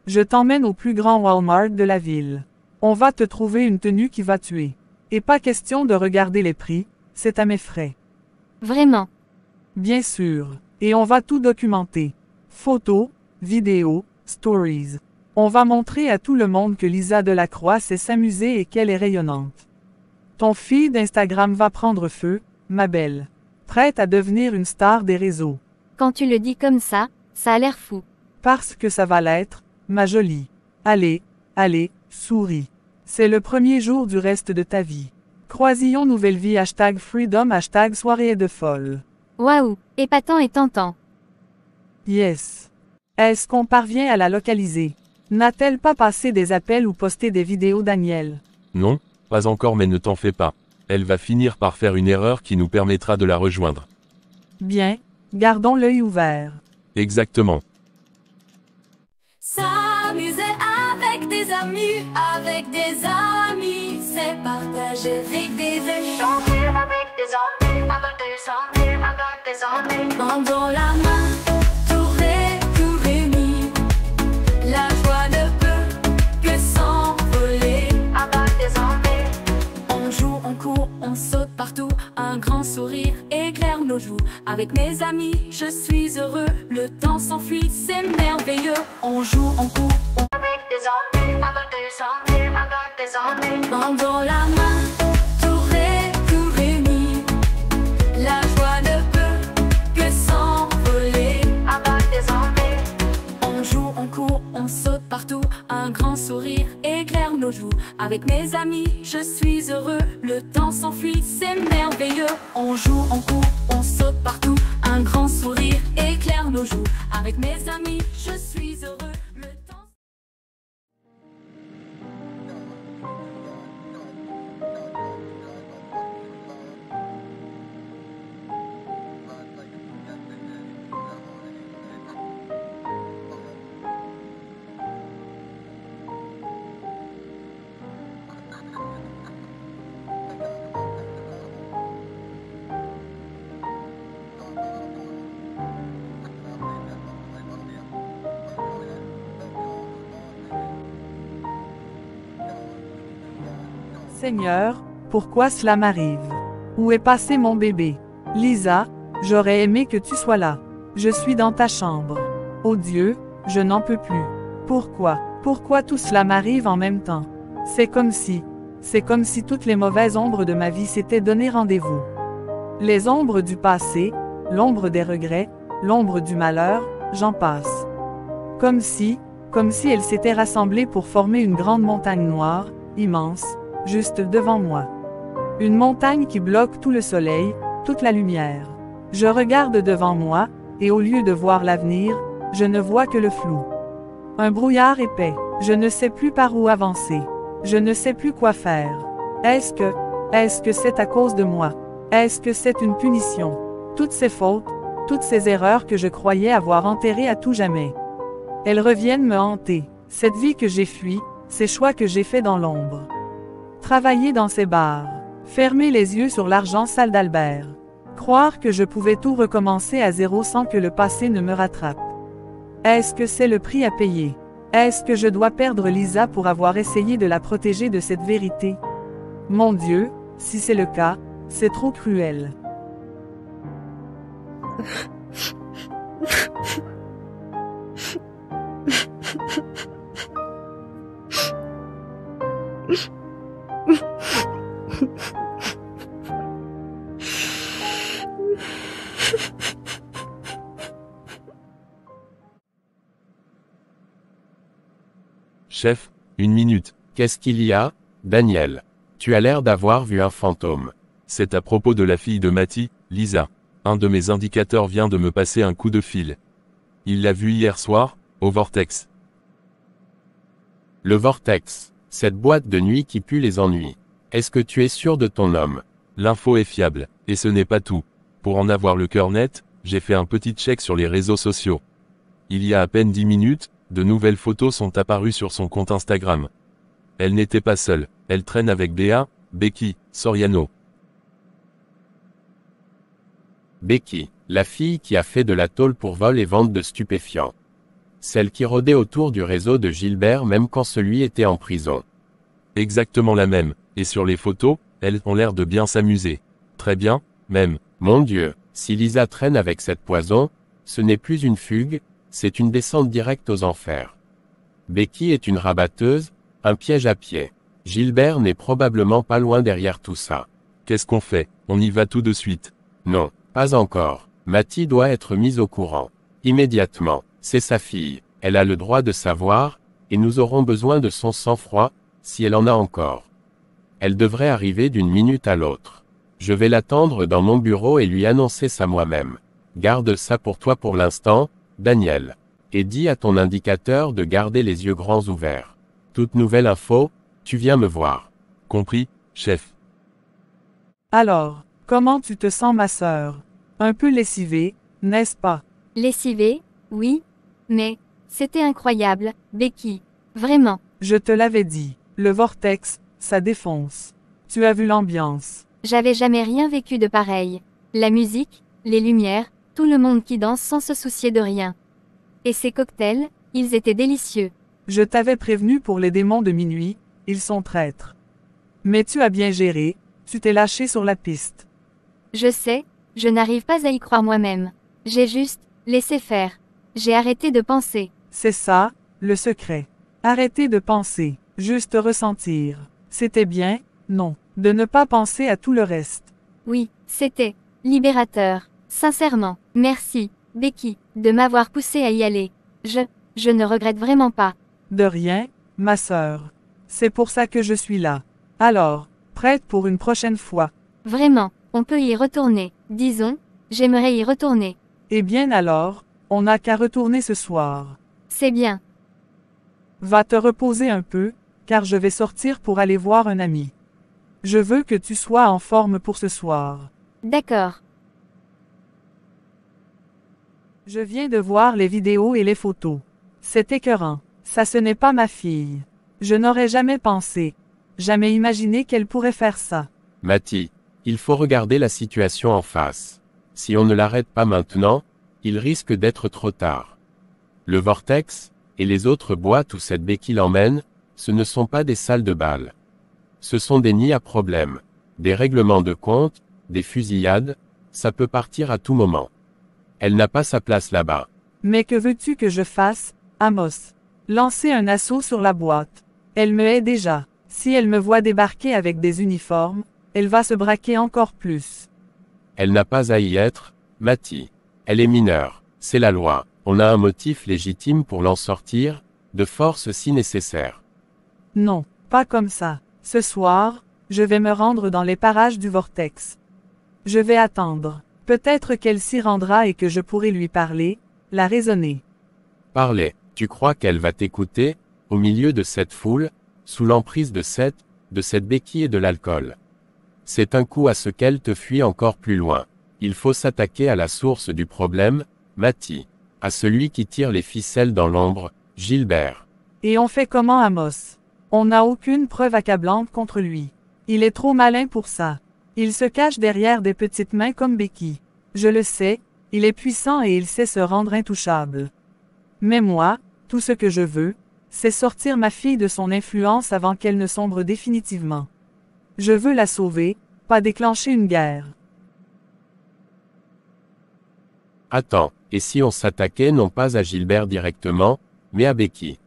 Je t'emmène au plus grand Walmart de la ville. On va te trouver une tenue qui va tuer. Et pas question de regarder les prix, c'est à mes frais. Vraiment. Bien sûr. Et on va tout documenter. Photos, vidéos, stories. On va montrer à tout le monde que Lisa Delacroix sait s'amuser et qu'elle est rayonnante. Ton feed d'Instagram va prendre feu, ma belle. Prête à devenir une star des réseaux. Quand tu le dis comme ça a l'air fou. Parce que ça va l'être, ma jolie. Allez, souris. C'est le premier jour du reste de ta vie. Croisillon nouvelle vie #freedom #soirée de folle. Waouh, épatant et tentant. Yes. Est-ce qu'on parvient à la localiser? N'a-t-elle pas passé des appels ou posté des vidéos Daniel? Non, pas encore mais ne t'en fais pas. Elle va finir par faire une erreur qui nous permettra de la rejoindre. Bien, gardons l'œil ouvert. Exactement. S'amuser avec des amis, c'est partager avec des échanges, avec des amis, avec des amis. Tendons la main, tout réunis, la joie ne peut que s'envoler avec des amis. On joue, on court, on saute partout, un grand sourire éclaire nos joues. Avec mes amis, je suis heureux, le temps s'enfuit, c'est merveilleux. On joue, on court, avec des amis, avec des amis, avec des amis. Tendons la main, tout réunis, la joie ne peut que s'envoler avec des amis. On joue, on court, on saute partout, un grand sourire éclaire nos joues. Avec mes amis, je suis heureux, le temps s'enfuit, c'est merveilleux. On joue, on court, on saute partout, un grand sourire éclaire nos joues. Avec mes amis, je suis heureux, le temps... Seigneur, pourquoi cela m'arrive? Où est passé mon bébé? Lisa, j'aurais aimé que tu sois là. Je suis dans ta chambre. Oh Dieu, je n'en peux plus. Pourquoi? Pourquoi tout cela m'arrive en même temps? C'est comme si toutes les mauvaises ombres de ma vie s'étaient donné rendez-vous. Les ombres du passé, l'ombre des regrets, l'ombre du malheur, j'en passe. Comme si elles s'étaient rassemblées pour former une grande montagne noire, immense, juste devant moi. Une montagne qui bloque tout le soleil, toute la lumière. Je regarde devant moi, et au lieu de voir l'avenir, je ne vois que le flou. Un brouillard épais. Je ne sais plus par où avancer. Je ne sais plus quoi faire. Est-ce que c'est à cause de moi? Est-ce que c'est une punition? Toutes ces fautes, toutes ces erreurs que je croyais avoir enterrées à tout jamais. Elles reviennent me hanter. Cette vie que j'ai fuie, ces choix que j'ai faits dans l'ombre. Travailler dans ces bars. Fermer les yeux sur l'argent sale d'Albert. Croire que je pouvais tout recommencer à zéro sans que le passé ne me rattrape. Est-ce que c'est le prix à payer? Est-ce que je dois perdre Lisa pour avoir essayé de la protéger de cette vérité? Mon Dieu, si c'est le cas, c'est trop cruel. Chef, 1 minute. Qu'est-ce qu'il y a, Daniel? Tu as l'air d'avoir vu un fantôme. C'est à propos de la fille de Matty, Lisa. Un de mes indicateurs vient de me passer un coup de fil. Il l'a vue hier soir, au Vortex. Le Vortex, cette boîte de nuit qui pue les ennuis. Est-ce que tu es sûr de ton homme? L'info est fiable, et ce n'est pas tout. Pour en avoir le cœur net, j'ai fait un petit check sur les réseaux sociaux. Il y a à peine 10 minutes, de nouvelles photos sont apparues sur son compte Instagram. Elle n'était pas seule, elle traîne avec Béa, Becky, Soriano. Becky, la fille qui a fait de la tôle pour vol et vente de stupéfiants. Celle qui rôdait autour du réseau de Gilbert même quand celui était en prison. Exactement la même, et sur les photos, elles ont l'air de bien s'amuser. Très bien, même. Mon Dieu, si Lisa traîne avec cette poison, ce n'est plus une fugue, c'est une descente directe aux enfers. Becky est une rabatteuse, un piège à pied. Gilbert n'est probablement pas loin derrière tout ça. Qu'est-ce qu'on fait? On y va tout de suite. Non, pas encore. Matty doit être mise au courant. Immédiatement. C'est sa fille. Elle a le droit de savoir, et nous aurons besoin de son sang-froid, si elle en a encore. Elle devrait arriver d'une minute à l'autre. Je vais l'attendre dans mon bureau et lui annoncer ça moi-même. Garde ça pour toi pour l'instant, Daniel. Et dis à ton indicateur de garder les yeux grands ouverts. Toute nouvelle info, tu viens me voir. Compris, chef. Alors, comment tu te sens ma sœur? Un peu lessivée, n'est-ce pas? Lessivée, oui. Mais, c'était incroyable, Becky. Vraiment. Je te l'avais dit, le vortex, ça défonce. Tu as vu l'ambiance. J'avais jamais rien vécu de pareil. La musique, les lumières, tout le monde qui danse sans se soucier de rien. Et ces cocktails, ils étaient délicieux. Je t'avais prévenu pour les démons de minuit, ils sont traîtres. Mais tu as bien géré, tu t'es lâché sur la piste. Je sais, je n'arrive pas à y croire moi-même. J'ai juste laissé faire. J'ai arrêté de penser. C'est ça, le secret. Arrêter de penser, juste ressentir. C'était bien, non, de ne pas penser à tout le reste. Oui, c'était libérateur. Sincèrement, merci, Becky, de m'avoir poussé à y aller. Je ne regrette vraiment pas. De rien, ma sœur. C'est pour ça que je suis là. Alors, prête pour une prochaine fois. Vraiment, on peut y retourner. Disons, j'aimerais y retourner. Eh bien alors, on n'a qu'à retourner ce soir. C'est bien. Va te reposer un peu, car je vais sortir pour aller voir un ami. Je veux que tu sois en forme pour ce soir. D'accord. Je viens de voir les vidéos et les photos. C'est écœurant. Ça ce n'est pas ma fille. Je n'aurais jamais pensé, jamais imaginé qu'elle pourrait faire ça. Matty, il faut regarder la situation en face. Si on ne l'arrête pas maintenant, il risque d'être trop tard. Le Vortex, et les autres boîtes où cette Becky l'emmène, ce ne sont pas des salles de bal. Ce sont des nids à problèmes. Des règlements de compte, des fusillades, ça peut partir à tout moment. Elle n'a pas sa place là-bas. Mais que veux-tu que je fasse, Amos? Lancer un assaut sur la boîte. Elle me hait déjà. Si elle me voit débarquer avec des uniformes, elle va se braquer encore plus. Elle n'a pas à y être, Matty. Elle est mineure. C'est la loi. On a un motif légitime pour l'en sortir, de force si nécessaire. Non, pas comme ça. Ce soir, je vais me rendre dans les parages du vortex. Je vais attendre. Peut-être qu'elle s'y rendra et que je pourrai lui parler, la raisonner. Parlez. Tu crois qu'elle va t'écouter, au milieu de cette foule, sous l'emprise de cette béquille et de l'alcool? C'est un coup à ce qu'elle te fuit encore plus loin. Il faut s'attaquer à la source du problème, Matty. À celui qui tire les ficelles dans l'ombre, Gilbert. Et on fait comment, Amos? On n'a aucune preuve accablante contre lui. Il est trop malin pour ça. Il se cache derrière des petites mains comme Becky. Je le sais, il est puissant et il sait se rendre intouchable. Mais moi, tout ce que je veux, c'est sortir ma fille de son influence avant qu'elle ne sombre définitivement. Je veux la sauver, pas déclencher une guerre. Attends, et si on s'attaquait non pas à Gilbert directement, mais à Becky?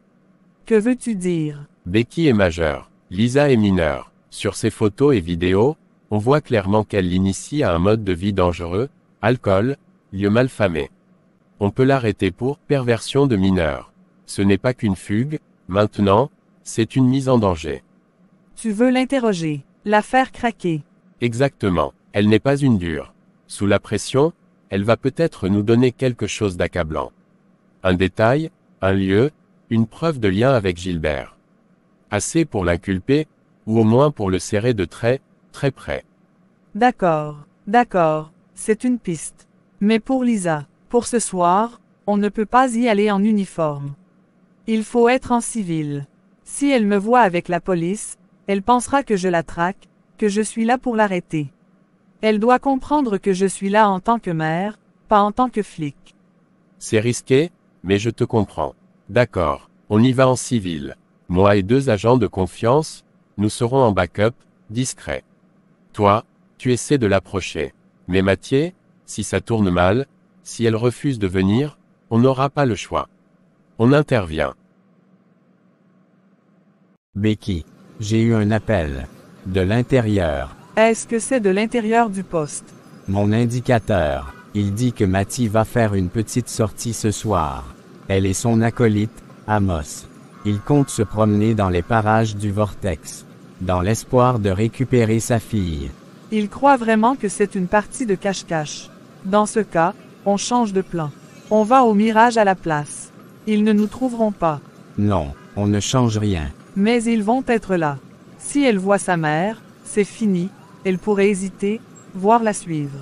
Que veux-tu dire? Becky est majeure, Lisa est mineure. Sur ses photos et vidéos, on voit clairement qu'elle l'initie à un mode de vie dangereux, alcool, lieu malfamé. On peut l'arrêter pour perversion de mineurs. Ce n'est pas qu'une fugue, maintenant, c'est une mise en danger. Tu veux l'interroger, la faire craquer. Exactement, elle n'est pas une dure. Sous la pression, elle va peut-être nous donner quelque chose d'accablant. Un détail, un lieu, une preuve de lien avec Gilbert. Assez pour l'inculper, ou au moins pour le serrer de très, très près. D'accord, c'est une piste. Mais pour Lisa, pour ce soir, on ne peut pas y aller en uniforme. Il faut être en civil. Si elle me voit avec la police, elle pensera que je la traque, que je suis là pour l'arrêter. Elle doit comprendre que je suis là en tant que mère, pas en tant que flic. C'est risqué, mais je te comprends. D'accord, on y va en civil. Moi et 2 agents de confiance, nous serons en backup, discrets. Toi, tu essaies de l'approcher. Mais Mathieu, si ça tourne mal, si elle refuse de venir, on n'aura pas le choix. On intervient. Becky, j'ai eu un appel. De l'intérieur. Est-ce que c'est de l'intérieur du poste? Mon indicateur. Il dit que Matty va faire une petite sortie ce soir. Elle et son acolyte, Amos. Il compte se promener dans les parages du vortex, dans l'espoir de récupérer sa fille. Il croit vraiment que c'est une partie de cache-cache. Dans ce cas, on change de plan. On va au mirage à la place. Ils ne nous trouveront pas. Non, on ne change rien. Mais ils vont être là. Si elle voit sa mère, c'est fini, elle pourrait hésiter, voire la suivre.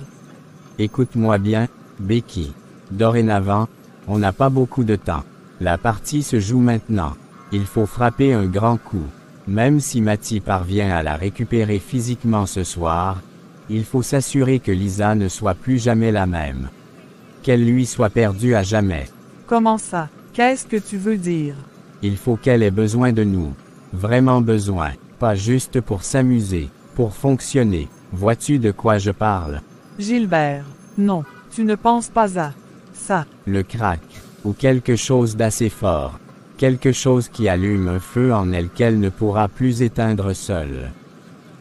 Écoute-moi bien, Becky. Dorénavant, on n'a pas beaucoup de temps. La partie se joue maintenant. Il faut frapper un grand coup. Même si Matty parvient à la récupérer physiquement ce soir, il faut s'assurer que Lisa ne soit plus jamais la même. Qu'elle lui soit perdue à jamais. Comment ça? Qu'est-ce que tu veux dire? Il faut qu'elle ait besoin de nous. Vraiment besoin. Pas juste pour s'amuser, pour fonctionner. Vois-tu de quoi je parle? Gilbert, non, tu ne penses pas à ça. Le crack, ou quelque chose d'assez fort. Quelque chose qui allume un feu en elle qu'elle ne pourra plus éteindre seule.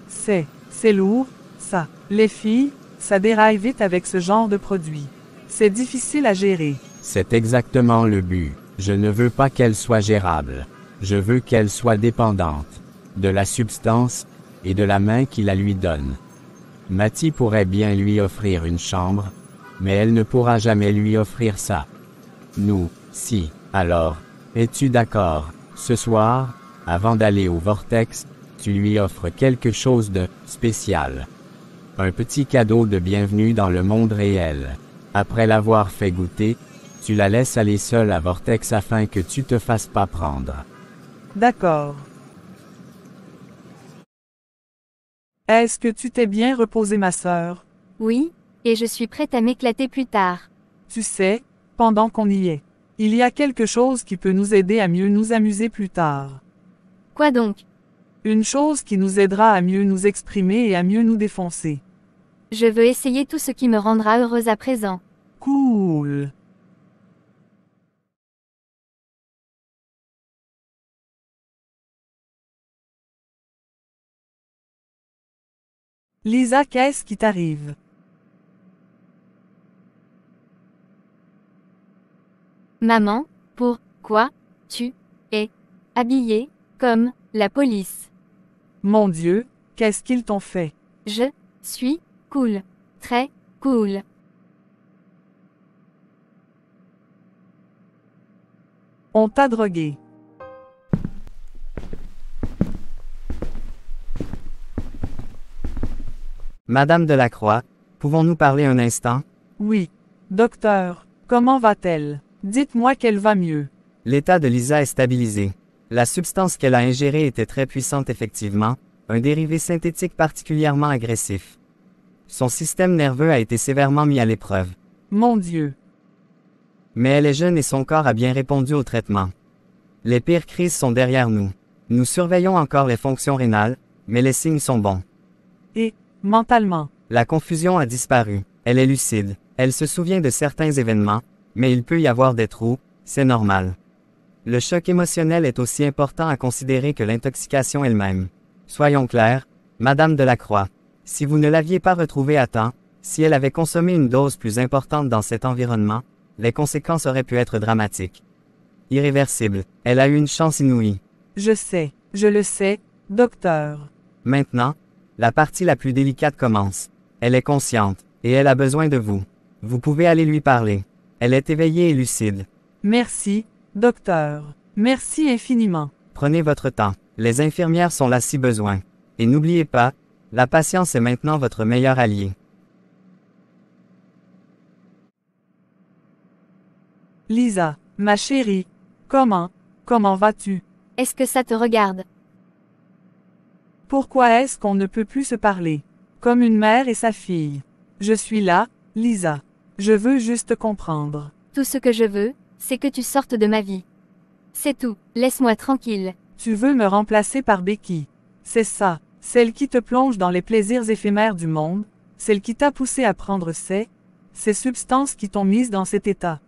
C'est lourd, ça. Les filles, ça déraille vite avec ce genre de produit. C'est difficile à gérer. C'est exactement le but. Je ne veux pas qu'elle soit gérable. Je veux qu'elle soit dépendante. De la substance, et de la main qui la lui donne. Matty pourrait bien lui offrir une chambre, mais elle ne pourra jamais lui offrir ça. Nous, si, alors, es-tu d'accord? Ce soir, avant d'aller au vortex, tu lui offres quelque chose de spécial. Un petit cadeau de bienvenue dans le monde réel. Après l'avoir fait goûter, tu la laisses aller seule à vortex afin que tu te fasses pas prendre. D'accord. Est-ce que tu t'es bien reposée, ma sœur? Oui, et je suis prête à m'éclater plus tard. Tu sais, pendant qu'on y est, il y a quelque chose qui peut nous aider à mieux nous amuser plus tard. Quoi donc? Une chose qui nous aidera à mieux nous exprimer et à mieux nous défoncer. Je veux essayer tout ce qui me rendra heureuse à présent. Cool. Lisa, qu'est-ce qui t'arrive? Maman, pourquoi tu es habillée comme la police? Mon Dieu, qu'est-ce qu'ils t'ont fait? Je suis cool. Très cool. On t'a drogué. Madame Delacroix, pouvons-nous parler un instant? Oui. Docteur, comment va-t-elle? Dites-moi qu'elle va mieux. L'état de Lisa est stabilisé. La substance qu'elle a ingérée était très puissante effectivement, un dérivé synthétique particulièrement agressif. Son système nerveux a été sévèrement mis à l'épreuve. Mon Dieu. Mais elle est jeune et son corps a bien répondu au traitement. Les pires crises sont derrière nous. Nous surveillons encore les fonctions rénales, mais les signes sont bons. Et, mentalement, La confusion a disparu. Elle est lucide. Elle se souvient de certains événements, mais il peut y avoir des trous, c'est normal. Le choc émotionnel est aussi important à considérer que l'intoxication elle-même. Soyons clairs, Madame Delacroix. Si vous ne l'aviez pas retrouvée à temps, si elle avait consommé une dose plus importante dans cet environnement, les conséquences auraient pu être dramatiques. Irréversibles. Elle a eu une chance inouïe. je le sais, docteur. Maintenant, la partie la plus délicate commence. Elle est consciente, et elle a besoin de vous. Vous pouvez aller lui parler. Elle est éveillée et lucide. Merci, docteur. Merci infiniment. Prenez votre temps. Les infirmières sont là si besoin. Et n'oubliez pas, la patience est maintenant votre meilleur allié. Lisa, ma chérie, comment vas-tu? Est-ce que ça te regarde? Pourquoi est-ce qu'on ne peut plus se parler? Comme une mère et sa fille. Je suis là, Lisa. Je veux juste comprendre. Tout ce que je veux, c'est que tu sortes de ma vie. C'est tout, laisse-moi tranquille. Tu veux me remplacer par Becky. C'est ça, celle qui te plonge dans les plaisirs éphémères du monde, celle qui t'a poussé à prendre ces substances qui t'ont mise dans cet état.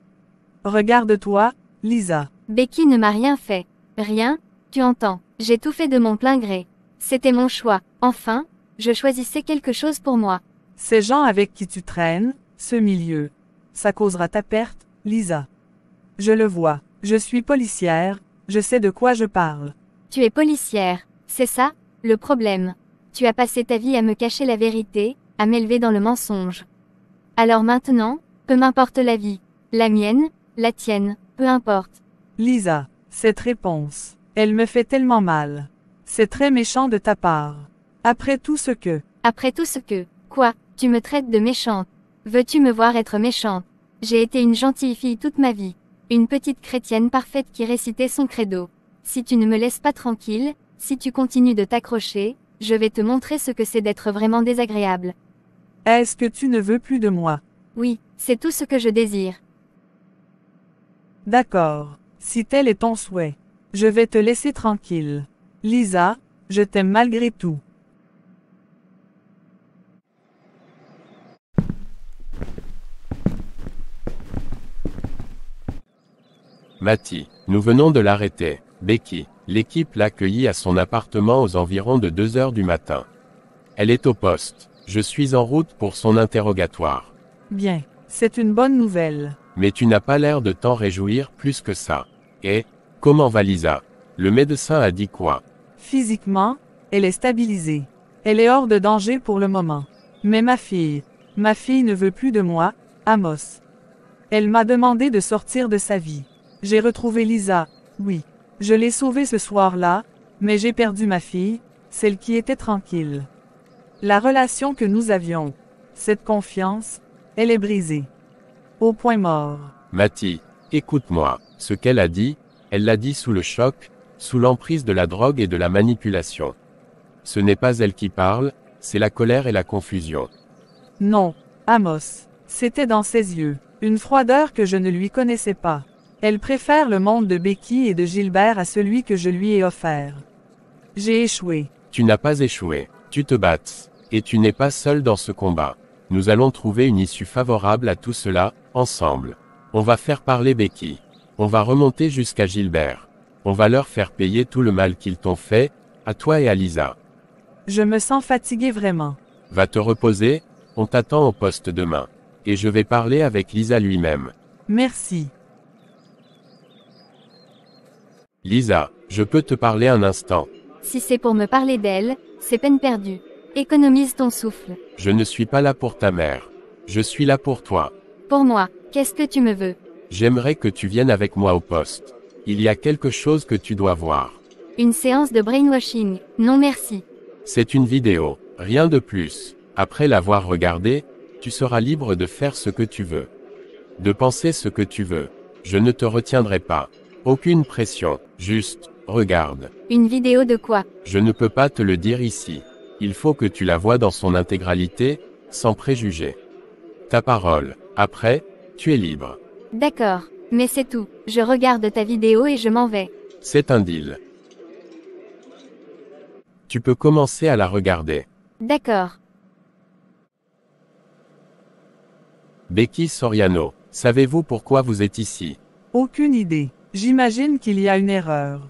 Regarde-toi, Lisa. Becky ne m'a rien fait. Rien, tu entends. J'ai tout fait de mon plein gré. C'était mon choix. Enfin, je choisissais quelque chose pour moi. Ces gens avec qui tu traînes, ce milieu, ça causera ta perte, Lisa. Je le vois. Je suis policière, je sais de quoi je parle. Tu es policière, c'est ça, le problème. Tu as passé ta vie à me cacher la vérité, à m'élever dans le mensonge. Alors maintenant, peu m'importe la vie. La mienne, la tienne, peu importe. Lisa, cette réponse, elle me fait tellement mal. C'est très méchant de ta part. Après tout ce que... Quoi, tu me traites de méchante? Veux-tu me voir être méchante? J'ai été une gentille fille toute ma vie. Une petite chrétienne parfaite qui récitait son credo. Si tu ne me laisses pas tranquille, si tu continues de t'accrocher, je vais te montrer ce que c'est d'être vraiment désagréable. Est-ce que tu ne veux plus de moi? Oui, c'est tout ce que je désire. D'accord. Si tel est ton souhait, je vais te laisser tranquille. Lisa, je t'aime malgré tout. Matty, nous venons de l'arrêter. Becky, l'équipe l'accueillit à son appartement aux environs de 2 heures du matin. Elle est au poste. Je suis en route pour son interrogatoire. Bien, c'est une bonne nouvelle. Mais tu n'as pas l'air de t'en réjouir plus que ça. Et, comment va Lisa? Le médecin a dit quoi? Physiquement, elle est stabilisée. Elle est hors de danger pour le moment. Mais ma fille ne veut plus de moi, Amos. Elle m'a demandé de sortir de sa vie. J'ai retrouvé Lisa, oui. Je l'ai sauvée ce soir-là, mais j'ai perdu ma fille, celle qui était tranquille. La relation que nous avions, cette confiance, elle est brisée. Au point mort. Matty, écoute-moi. Ce qu'elle a dit, elle l'a dit sous le choc, sous l'emprise de la drogue et de la manipulation. Ce n'est pas elle qui parle, c'est la colère et la confusion. Non, Amos. C'était dans ses yeux, une froideur que je ne lui connaissais pas. Elle préfère le monde de Becky et de Gilbert à celui que je lui ai offert. J'ai échoué. Tu n'as pas échoué. Tu te battes. Et tu n'es pas seul dans ce combat. Nous allons trouver une issue favorable à tout cela, ensemble. On va faire parler Becky. On va remonter jusqu'à Gilbert. On va leur faire payer tout le mal qu'ils t'ont fait, à toi et à Lisa. Je me sens fatigué vraiment. Va te reposer, on t'attend au poste demain. Et je vais parler avec Lisa lui-même. Merci. Lisa, je peux te parler un instant. Si c'est pour me parler d'elle, c'est peine perdue. Économise ton souffle. Je ne suis pas là pour ta mère. Je suis là pour toi. Pour moi, qu'est-ce que tu me veux? J'aimerais que tu viennes avec moi au poste. Il y a quelque chose que tu dois voir. Une séance de brainwashing. Non merci. C'est une vidéo, rien de plus. Après l'avoir regardée, tu seras libre de faire ce que tu veux. De penser ce que tu veux. Je ne te retiendrai pas. Aucune pression, juste, regarde. Une vidéo de quoi? Je ne peux pas te le dire ici. Il faut que tu la vois dans son intégralité, sans préjugés. Ta parole. Après, tu es libre. D'accord. Mais c'est tout. Je regarde ta vidéo et je m'en vais. C'est un deal. Tu peux commencer à la regarder. D'accord. Becky Soriano, savez-vous pourquoi vous êtes ici? Aucune idée. J'imagine qu'il y a une erreur.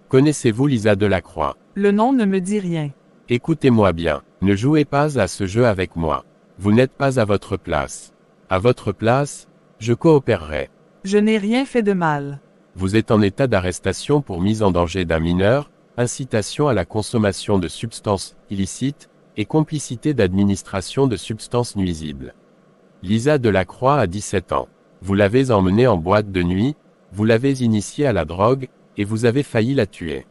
Connaissez-vous Lisa Delacroix? Le nom ne me dit rien. Écoutez-moi bien, ne jouez pas à ce jeu avec moi. Vous n'êtes pas à votre place. À votre place, je coopérerai. Je n'ai rien fait de mal. Vous êtes en état d'arrestation pour mise en danger d'un mineur, incitation à la consommation de substances illicites, et complicité d'administration de substances nuisibles. Lisa Delacroix a 17 ans. Vous l'avez emmenée en boîte de nuit, vous l'avez initiée à la drogue, et vous avez failli la tuer.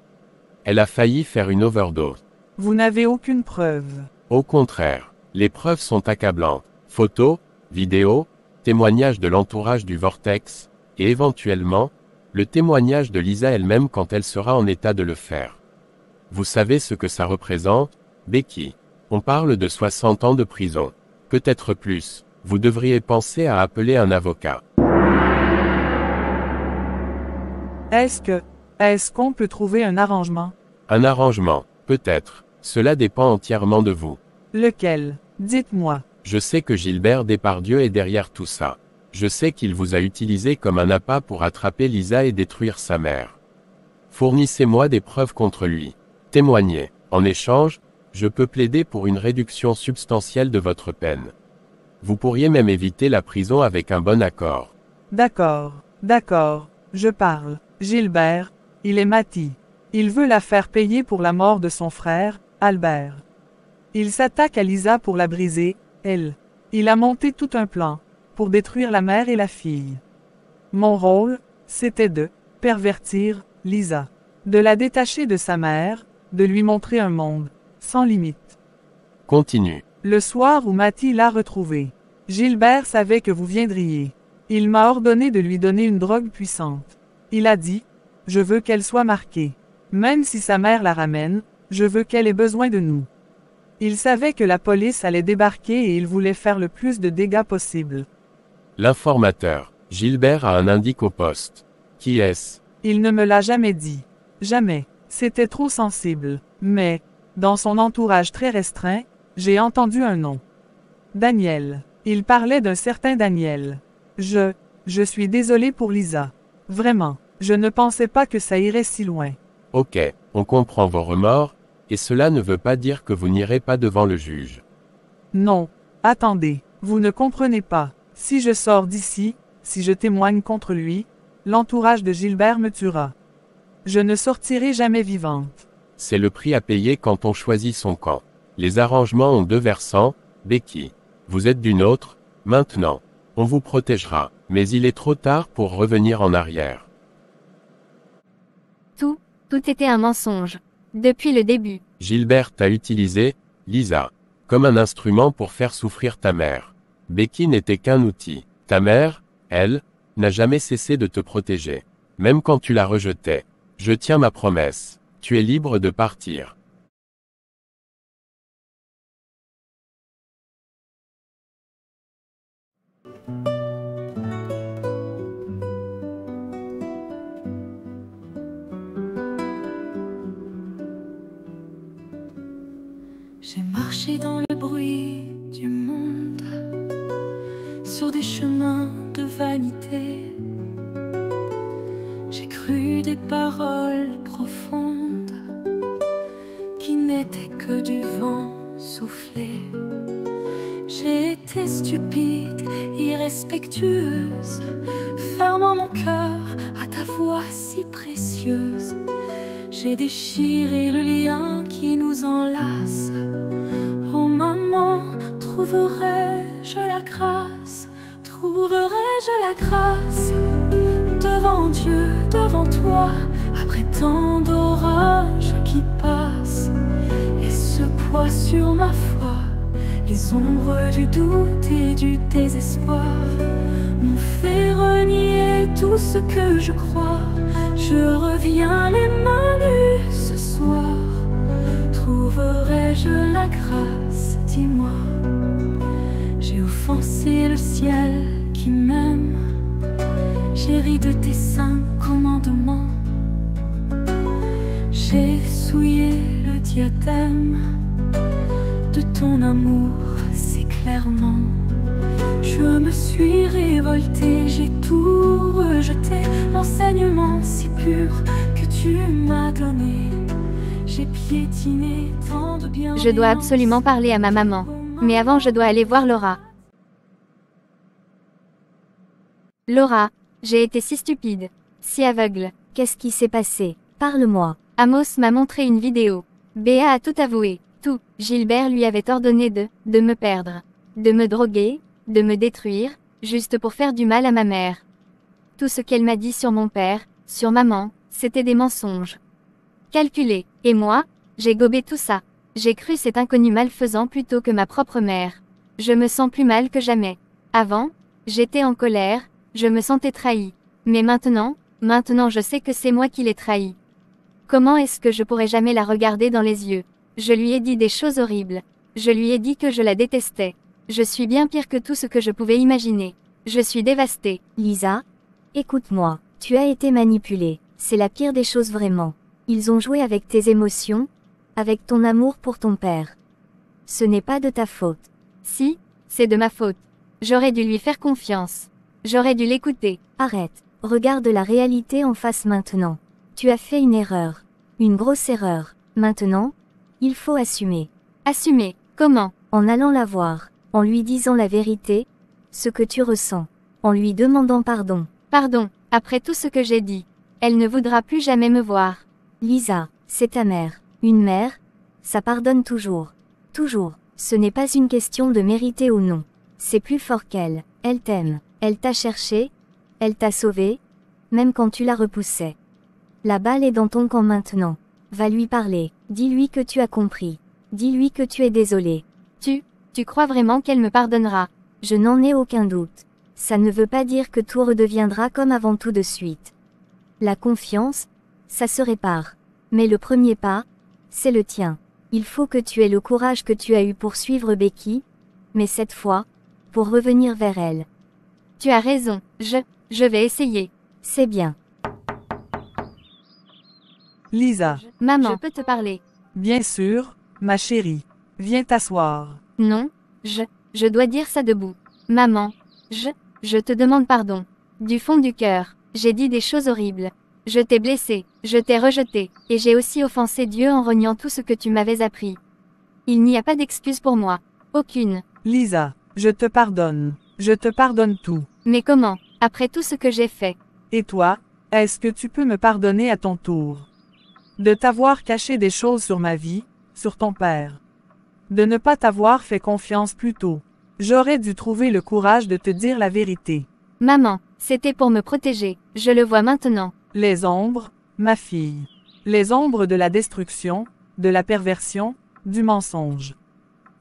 Elle a failli faire une overdose. Vous n'avez aucune preuve. Au contraire, les preuves sont accablantes. Photos, vidéos, témoignages de l'entourage du Vortex, et éventuellement, le témoignage de Lisa elle-même quand elle sera en état de le faire. Vous savez ce que ça représente, Becky? On parle de 60 ans de prison. Peut-être plus. Vous devriez penser à appeler un avocat. Est-ce qu'on peut trouver un arrangement? Un arrangement, peut-être. Cela dépend entièrement de vous. Lequel? Dites-moi. Je sais que Gilbert Depardieu est derrière tout ça. Je sais qu'il vous a utilisé comme un appât pour attraper Lisa et détruire sa mère. Fournissez-moi des preuves contre lui. Témoignez. En échange, je peux plaider pour une réduction substantielle de votre peine. Vous pourriez même éviter la prison avec un bon accord. D'accord, je parle. Gilbert, il est Matty. Il veut la faire payer pour la mort de son frère, Albert. Il s'attaque à Lisa pour la briser, elle. Il a monté tout un plan, pour détruire la mère et la fille. Mon rôle, c'était de pervertir Lisa, de la détacher de sa mère, de lui montrer un monde, sans limite. Continue. Le soir où Matty l'a retrouvée, Gilbert savait que vous viendriez. Il m'a ordonné de lui donner une drogue puissante. Il a dit, je veux qu'elle soit marquée. Même si sa mère la ramène, je veux qu'elle ait besoin de nous. Il savait que la police allait débarquer et il voulait faire le plus de dégâts possible. L'informateur. Gilbert a un indique au poste. Qui est-ce? Il ne me l'a jamais dit. Jamais. C'était trop sensible. Mais, dans son entourage très restreint, j'ai entendu un nom. Daniel. Il parlait d'un certain Daniel. Je suis désolé pour Lisa. Vraiment, je ne pensais pas que ça irait si loin. Ok, on comprend vos remords, et cela ne veut pas dire que vous n'irez pas devant le juge. Non. Attendez, vous ne comprenez pas. Si je sors d'ici, si je témoigne contre lui, l'entourage de Gilbert me tuera. Je ne sortirai jamais vivante. C'est le prix à payer quand on choisit son camp. Les arrangements ont deux versants, Becky. Vous êtes d'une autre, maintenant. On vous protégera, mais il est trop tard pour revenir en arrière. Tout était un mensonge. Depuis le début. Gilbert t'a utilisé, Lisa, comme un instrument pour faire souffrir ta mère. Becky n'était qu'un outil. Ta mère, elle, n'a jamais cessé de te protéger. Même quand tu la rejetais. Je tiens ma promesse. Tu es libre de partir. J'ai marché dans le bruit du monde, sur des chemins de vanité. J'ai cru des paroles profondes qui n'étaient que du vent soufflé. J'ai été stupide, irrespectueuse, fermant mon cœur à ta voix si précieuse. J'ai déchiré le lien qui nous enlace. Oh maman, trouverai-je la grâce? Trouverai-je la grâce devant Dieu, devant toi, après tant d'orages qui passent? Et ce poids sur ma foi, les ombres du doute et du désespoir m'ont fait renier tout ce que je crois. Je reviens les mains nues ce soir. Trouverai-je la grâce? Dis-moi. J'ai offensé le ciel qui m'aime. J'ai ri de tes saints commandements. J'ai souillé le diadème de ton amour si clairement. Je me suis révoltée, j'ai tout rejeté, l'enseignement si pur que tu m'as donné. J'ai piétiné tant de bien. Je dois absolument parler à ma maman. Mais avant je dois aller voir Laura. Laura, j'ai été si stupide, si aveugle. Qu'est-ce qui s'est passé? Parle-moi. Amos m'a montré une vidéo. Béa a tout avoué. Tout. Gilbert lui avait ordonné de me perdre, de me droguer, de me détruire, juste pour faire du mal à ma mère. Tout ce qu'elle m'a dit sur mon père, sur maman, c'était des mensonges. Calculés. Et moi, j'ai gobé tout ça. J'ai cru cet inconnu malfaisant plutôt que ma propre mère. Je me sens plus mal que jamais. Avant, j'étais en colère, je me sentais trahi. Mais maintenant je sais que c'est moi qui l'ai trahi. Comment est-ce que je pourrais jamais la regarder dans les yeux? Je lui ai dit des choses horribles. Je lui ai dit que je la détestais. Je suis bien pire que tout ce que je pouvais imaginer. Je suis dévastée. Lisa, écoute-moi. Tu as été manipulée. C'est la pire des choses vraiment. Ils ont joué avec tes émotions, avec ton amour pour ton père. Ce n'est pas de ta faute. Si, c'est de ma faute. J'aurais dû lui faire confiance. J'aurais dû l'écouter. Arrête. Regarde la réalité en face maintenant. Tu as fait une erreur. Une grosse erreur. Maintenant, il faut assumer. Assumer? Comment? En allant la voir. En lui disant la vérité, ce que tu ressens. En lui demandant pardon. Pardon, après tout ce que j'ai dit. Elle ne voudra plus jamais me voir. Lisa, c'est ta mère. Une mère, ça pardonne toujours. Toujours. Ce n'est pas une question de mériter ou non. C'est plus fort qu'elle. Elle t'aime. Elle t'a cherché. Elle t'a sauvé. Même quand tu la repoussais. La balle est dans ton camp maintenant. Va lui parler. Dis-lui que tu as compris. Dis-lui que tu es désolé. Tu crois vraiment qu'elle me pardonnera? Je n'en ai aucun doute. Ça ne veut pas dire que tout redeviendra comme avant tout de suite. La confiance, ça se répare. Mais le premier pas, c'est le tien. Il faut que tu aies le courage que tu as eu pour suivre Becky, mais cette fois, pour revenir vers elle. Tu as raison, je vais essayer. C'est bien. Lisa. Maman, je peux te parler? Bien sûr, ma chérie. Viens t'asseoir. Non, je dois dire ça debout. Maman, je te demande pardon. Du fond du cœur, j'ai dit des choses horribles. Je t'ai blessé, je t'ai rejeté, et j'ai aussi offensé Dieu en reniant tout ce que tu m'avais appris. Il n'y a pas d'excuse pour moi. Aucune. Lisa, je te pardonne. Je te pardonne tout. Mais comment, après tout ce que j'ai fait? Et toi, est-ce que tu peux me pardonner à ton tour? De t'avoir caché des choses sur ma vie, sur ton père. De ne pas t'avoir fait confiance plus tôt. J'aurais dû trouver le courage de te dire la vérité. Maman, c'était pour me protéger, je le vois maintenant. Les ombres, ma fille. Les ombres de la destruction, de la perversion, du mensonge.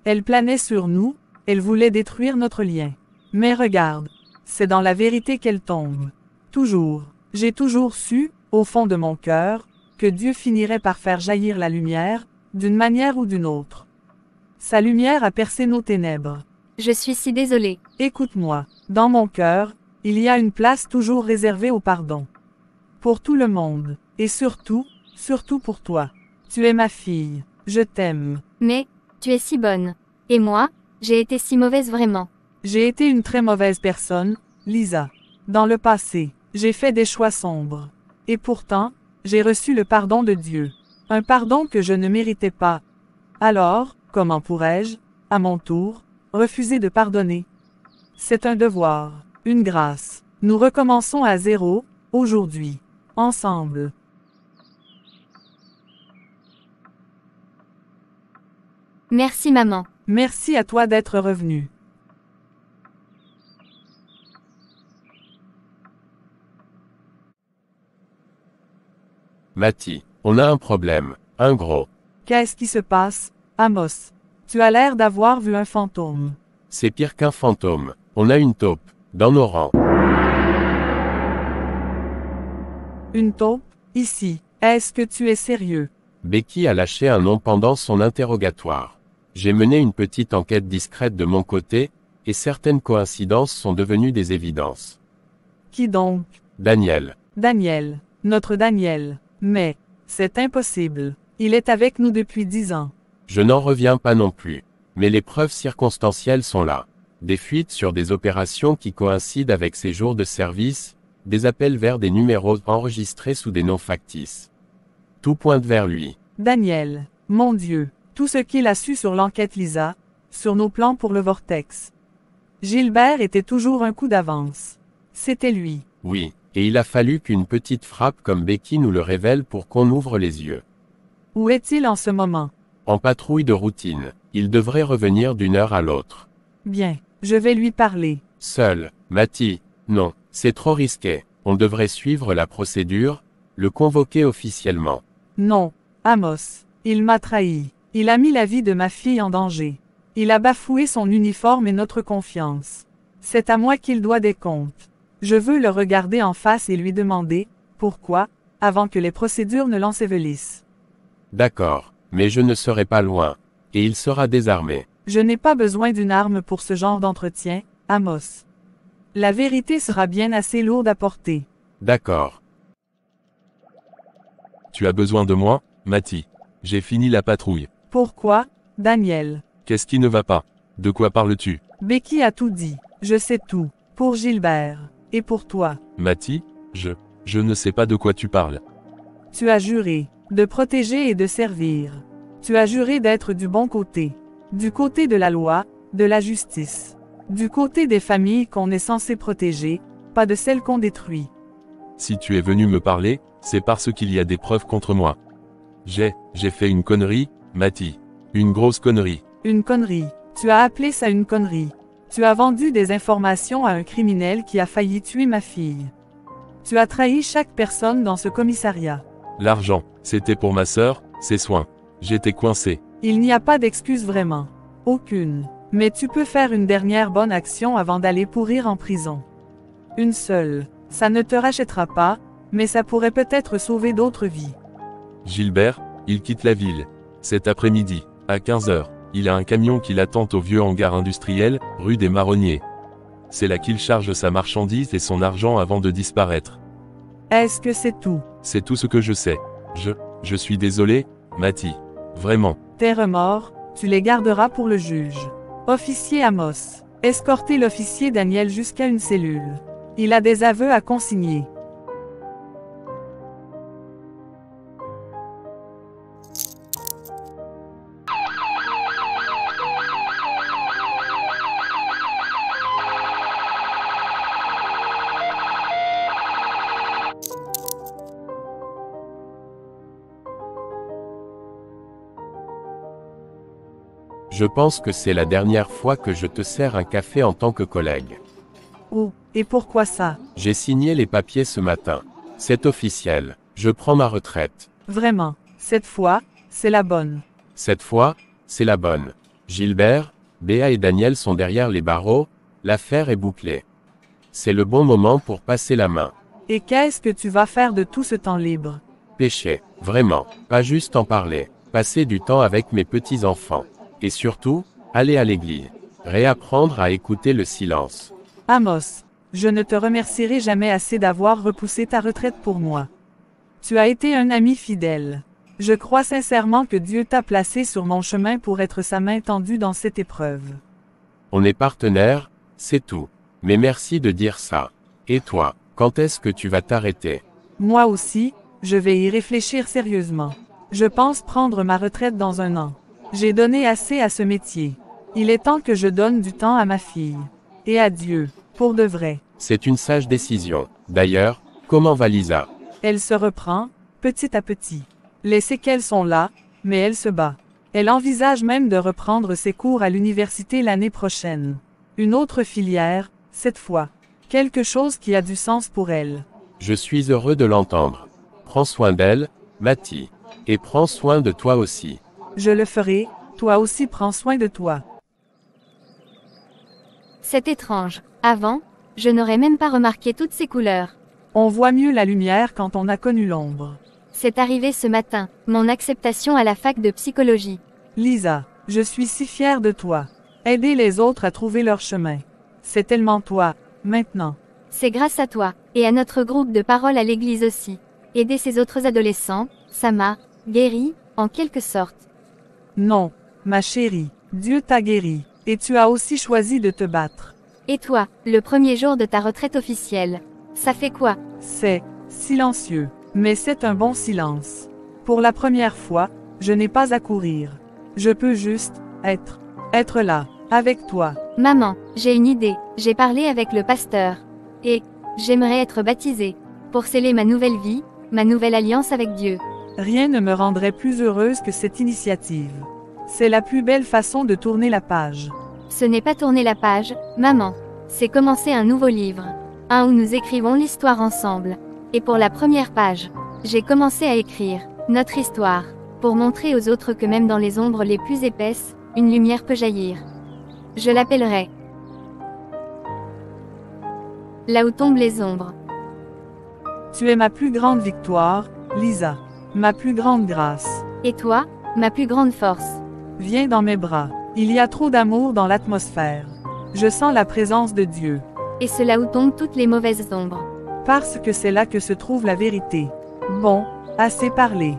Elles planaient sur nous, elles voulaient détruire notre lien. Mais regarde, c'est dans la vérité qu'elles tombent. Toujours, j'ai toujours su, au fond de mon cœur, que Dieu finirait par faire jaillir la lumière, d'une manière ou d'une autre. Sa lumière a percé nos ténèbres. Je suis si désolée. Écoute-moi, dans mon cœur, il y a une place toujours réservée au pardon. Pour tout le monde, et surtout pour toi. Tu es ma fille, je t'aime. Mais Tu es si bonne. Et moi, j'ai été si mauvaise vraiment. J'ai été une très mauvaise personne, Lisa. Dans le passé, j'ai fait des choix sombres. Et pourtant, j'ai reçu le pardon de Dieu. Un pardon que je ne méritais pas. Alors, comment pourrais-je, à mon tour, refuser de pardonner? C'est un devoir, une grâce. Nous recommençons à zéro, aujourd'hui. Ensemble. Merci maman. Merci à toi d'être revenu. Matty, on a un problème, un gros. Qu'est-ce qui se passe, Amos? Tu as l'air d'avoir vu un fantôme. C'est pire qu'un fantôme. On a une taupe, dans nos rangs. Une taupe, ici. Est-ce que tu es sérieux? Becky a lâché un nom pendant son interrogatoire. J'ai mené une petite enquête discrète de mon côté, et certaines coïncidences sont devenues des évidences. Qui donc? Daniel. Daniel. Notre Daniel. Mais, c'est impossible. Il est avec nous depuis 10 ans. Je n'en reviens pas non plus. Mais les preuves circonstancielles sont là. Des fuites sur des opérations qui coïncident avec ses jours de service, des appels vers des numéros enregistrés sous des noms factices. Tout pointe vers lui. Daniel. Mon Dieu. Tout ce qu'il a su sur l'enquête Lisa, sur nos plans pour le Vortex. Gilbert était toujours un coup d'avance. C'était lui. Oui, et il a fallu qu'une petite frappe comme Becky nous le révèle pour qu'on ouvre les yeux. Où est-il en ce moment? En patrouille de routine. Il devrait revenir d'une heure à l'autre. Bien, je vais lui parler. Seul, Matty, non, c'est trop risqué. On devrait suivre la procédure, le convoquer officiellement. Non, Amos, il m'a trahi. Il a mis la vie de ma fille en danger. Il a bafoué son uniforme et notre confiance. C'est à moi qu'il doit des comptes. Je veux le regarder en face et lui demander, pourquoi, avant que les procédures ne l'ensevelissent. D'accord, mais je ne serai pas loin. Et il sera désarmé. Je n'ai pas besoin d'une arme pour ce genre d'entretien, Amos. La vérité sera bien assez lourde à porter. D'accord. Tu as besoin de moi, Matty. J'ai fini la patrouille. Pourquoi, Daniel? Qu'est-ce qui ne va pas? De quoi parles-tu? Becky a tout dit. Je sais tout. Pour Gilbert. Et pour toi. Matty, je ne sais pas de quoi tu parles. Tu as juré de protéger et de servir. Tu as juré d'être du bon côté. Du côté de la loi, de la justice. Du côté des familles qu'on est censé protéger, pas de celles qu'on détruit. Si tu es venu me parler, c'est parce qu'il y a des preuves contre moi. J'ai fait une connerie, Matty. Une grosse connerie. Une connerie. Tu as appelé ça une connerie. Tu as vendu des informations à un criminel qui a failli tuer ma fille. Tu as trahi chaque personne dans ce commissariat. L'argent, c'était pour ma sœur, ses soins. J'étais coincé. Il n'y a pas d'excuse vraiment. Aucune. Mais tu peux faire une dernière bonne action avant d'aller pourrir en prison. Une seule. Ça ne te rachètera pas, mais ça pourrait peut-être sauver d'autres vies. Gilbert, il quitte la ville. Cet après-midi, à 15h, il a un camion qui l'attend au vieux hangar industriel, rue des Marronniers. C'est là qu'il charge sa marchandise et son argent avant de disparaître. Est-ce que c'est tout? C'est tout ce que je sais. Je suis désolé, Matty. Vraiment. Tes remords, tu les garderas pour le juge. Officier Amos. Escortez l'officier Daniel jusqu'à une cellule. Il a des aveux à consigner. Je pense que c'est la dernière fois que je te sers un café en tant que collègue. Oh, et pourquoi ça? J'ai signé les papiers ce matin. C'est officiel. Je prends ma retraite. Vraiment, cette fois, c'est la bonne. Cette fois, c'est la bonne. Gilbert, Béa et Daniel sont derrière les barreaux, l'affaire est bouclée. C'est le bon moment pour passer la main. Et qu'est-ce que tu vas faire de tout ce temps libre? Pêcher, vraiment, pas juste en parler. Passer du temps avec mes petits-enfants. Et surtout, aller à l'église. Réapprendre à écouter le silence. Amos, je ne te remercierai jamais assez d'avoir repoussé ta retraite pour moi. Tu as été un ami fidèle. Je crois sincèrement que Dieu t'a placé sur mon chemin pour être sa main tendue dans cette épreuve. On est partenaires, c'est tout. Mais merci de dire ça. Et toi, quand est-ce que tu vas t'arrêter? Moi aussi, je vais y réfléchir sérieusement. Je pense prendre ma retraite dans 1 an. J'ai donné assez à ce métier. Il est temps que je donne du temps à ma fille. Et à Dieu, pour de vrai. C'est une sage décision. D'ailleurs, comment va Lisa? Elle se reprend, petit à petit. Les séquelles sont là, mais elle se bat. Elle envisage même de reprendre ses cours à l'université l'année prochaine. Une autre filière, cette fois. Quelque chose qui a du sens pour elle. Je suis heureux de l'entendre. Prends soin d'elle, Mathie. Et prends soin de toi aussi. Je le ferai, toi aussi prends soin de toi. C'est étrange. Avant, je n'aurais même pas remarqué toutes ces couleurs. On voit mieux la lumière quand on a connu l'ombre. C'est arrivé ce matin, mon acceptation à la fac de psychologie. Lisa, je suis si fière de toi. Aider les autres à trouver leur chemin. C'est tellement toi, maintenant. C'est grâce à toi, et à notre groupe de parole à l'église aussi. Aider ces autres adolescents, ça m'a guéri, en quelque sorte. Non, ma chérie, Dieu t'a guéri, et tu as aussi choisi de te battre. Et toi, le premier jour de ta retraite officielle, ça fait quoi? C'est silencieux, mais c'est un bon silence. Pour la première fois, je n'ai pas à courir. Je peux juste être là, avec toi. Maman, j'ai une idée, j'ai parlé avec le pasteur. Et j'aimerais être baptisée, pour sceller ma nouvelle vie, ma nouvelle alliance avec Dieu. Rien ne me rendrait plus heureuse que cette initiative. C'est la plus belle façon de tourner la page. Ce n'est pas tourner la page, maman. C'est commencer un nouveau livre. Un où nous écrivons l'histoire ensemble. Et pour la première page, j'ai commencé à écrire notre histoire, pour montrer aux autres que même dans les ombres les plus épaisses, une lumière peut jaillir. Je l'appellerai là où tombent les ombres. Tu es ma plus grande victoire, Lisa. Ma plus grande grâce. Et toi, ma plus grande force. Viens dans mes bras. Il y a trop d'amour dans l'atmosphère. Je sens la présence de Dieu. Et c'est là où tombent toutes les mauvaises ombres. Parce que c'est là que se trouve la vérité. Bon, assez parlé.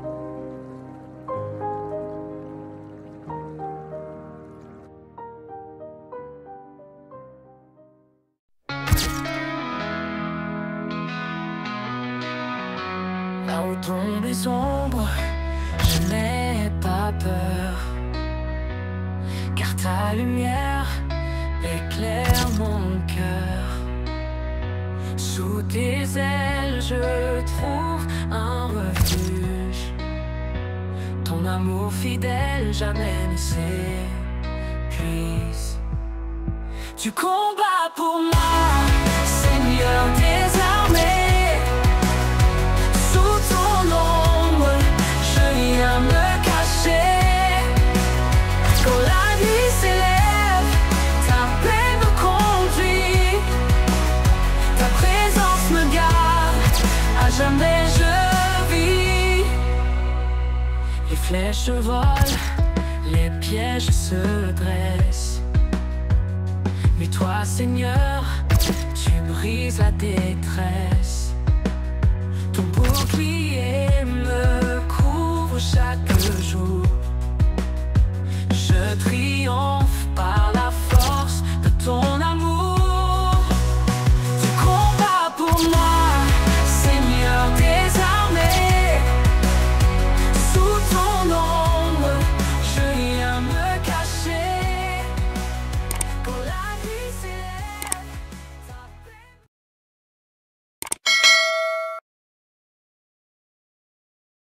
Là où tombent les ombres, je n'ai pas peur, car ta lumière éclaire mon cœur. Sous tes ailes, je trouve un refuge. Ton amour fidèle jamais ne s'épuise. Tu combats pour moi, Seigneur des armées. Jamais je vis. Les flèches volent, les pièges se dressent. Mais toi, Seigneur, tu brises la détresse.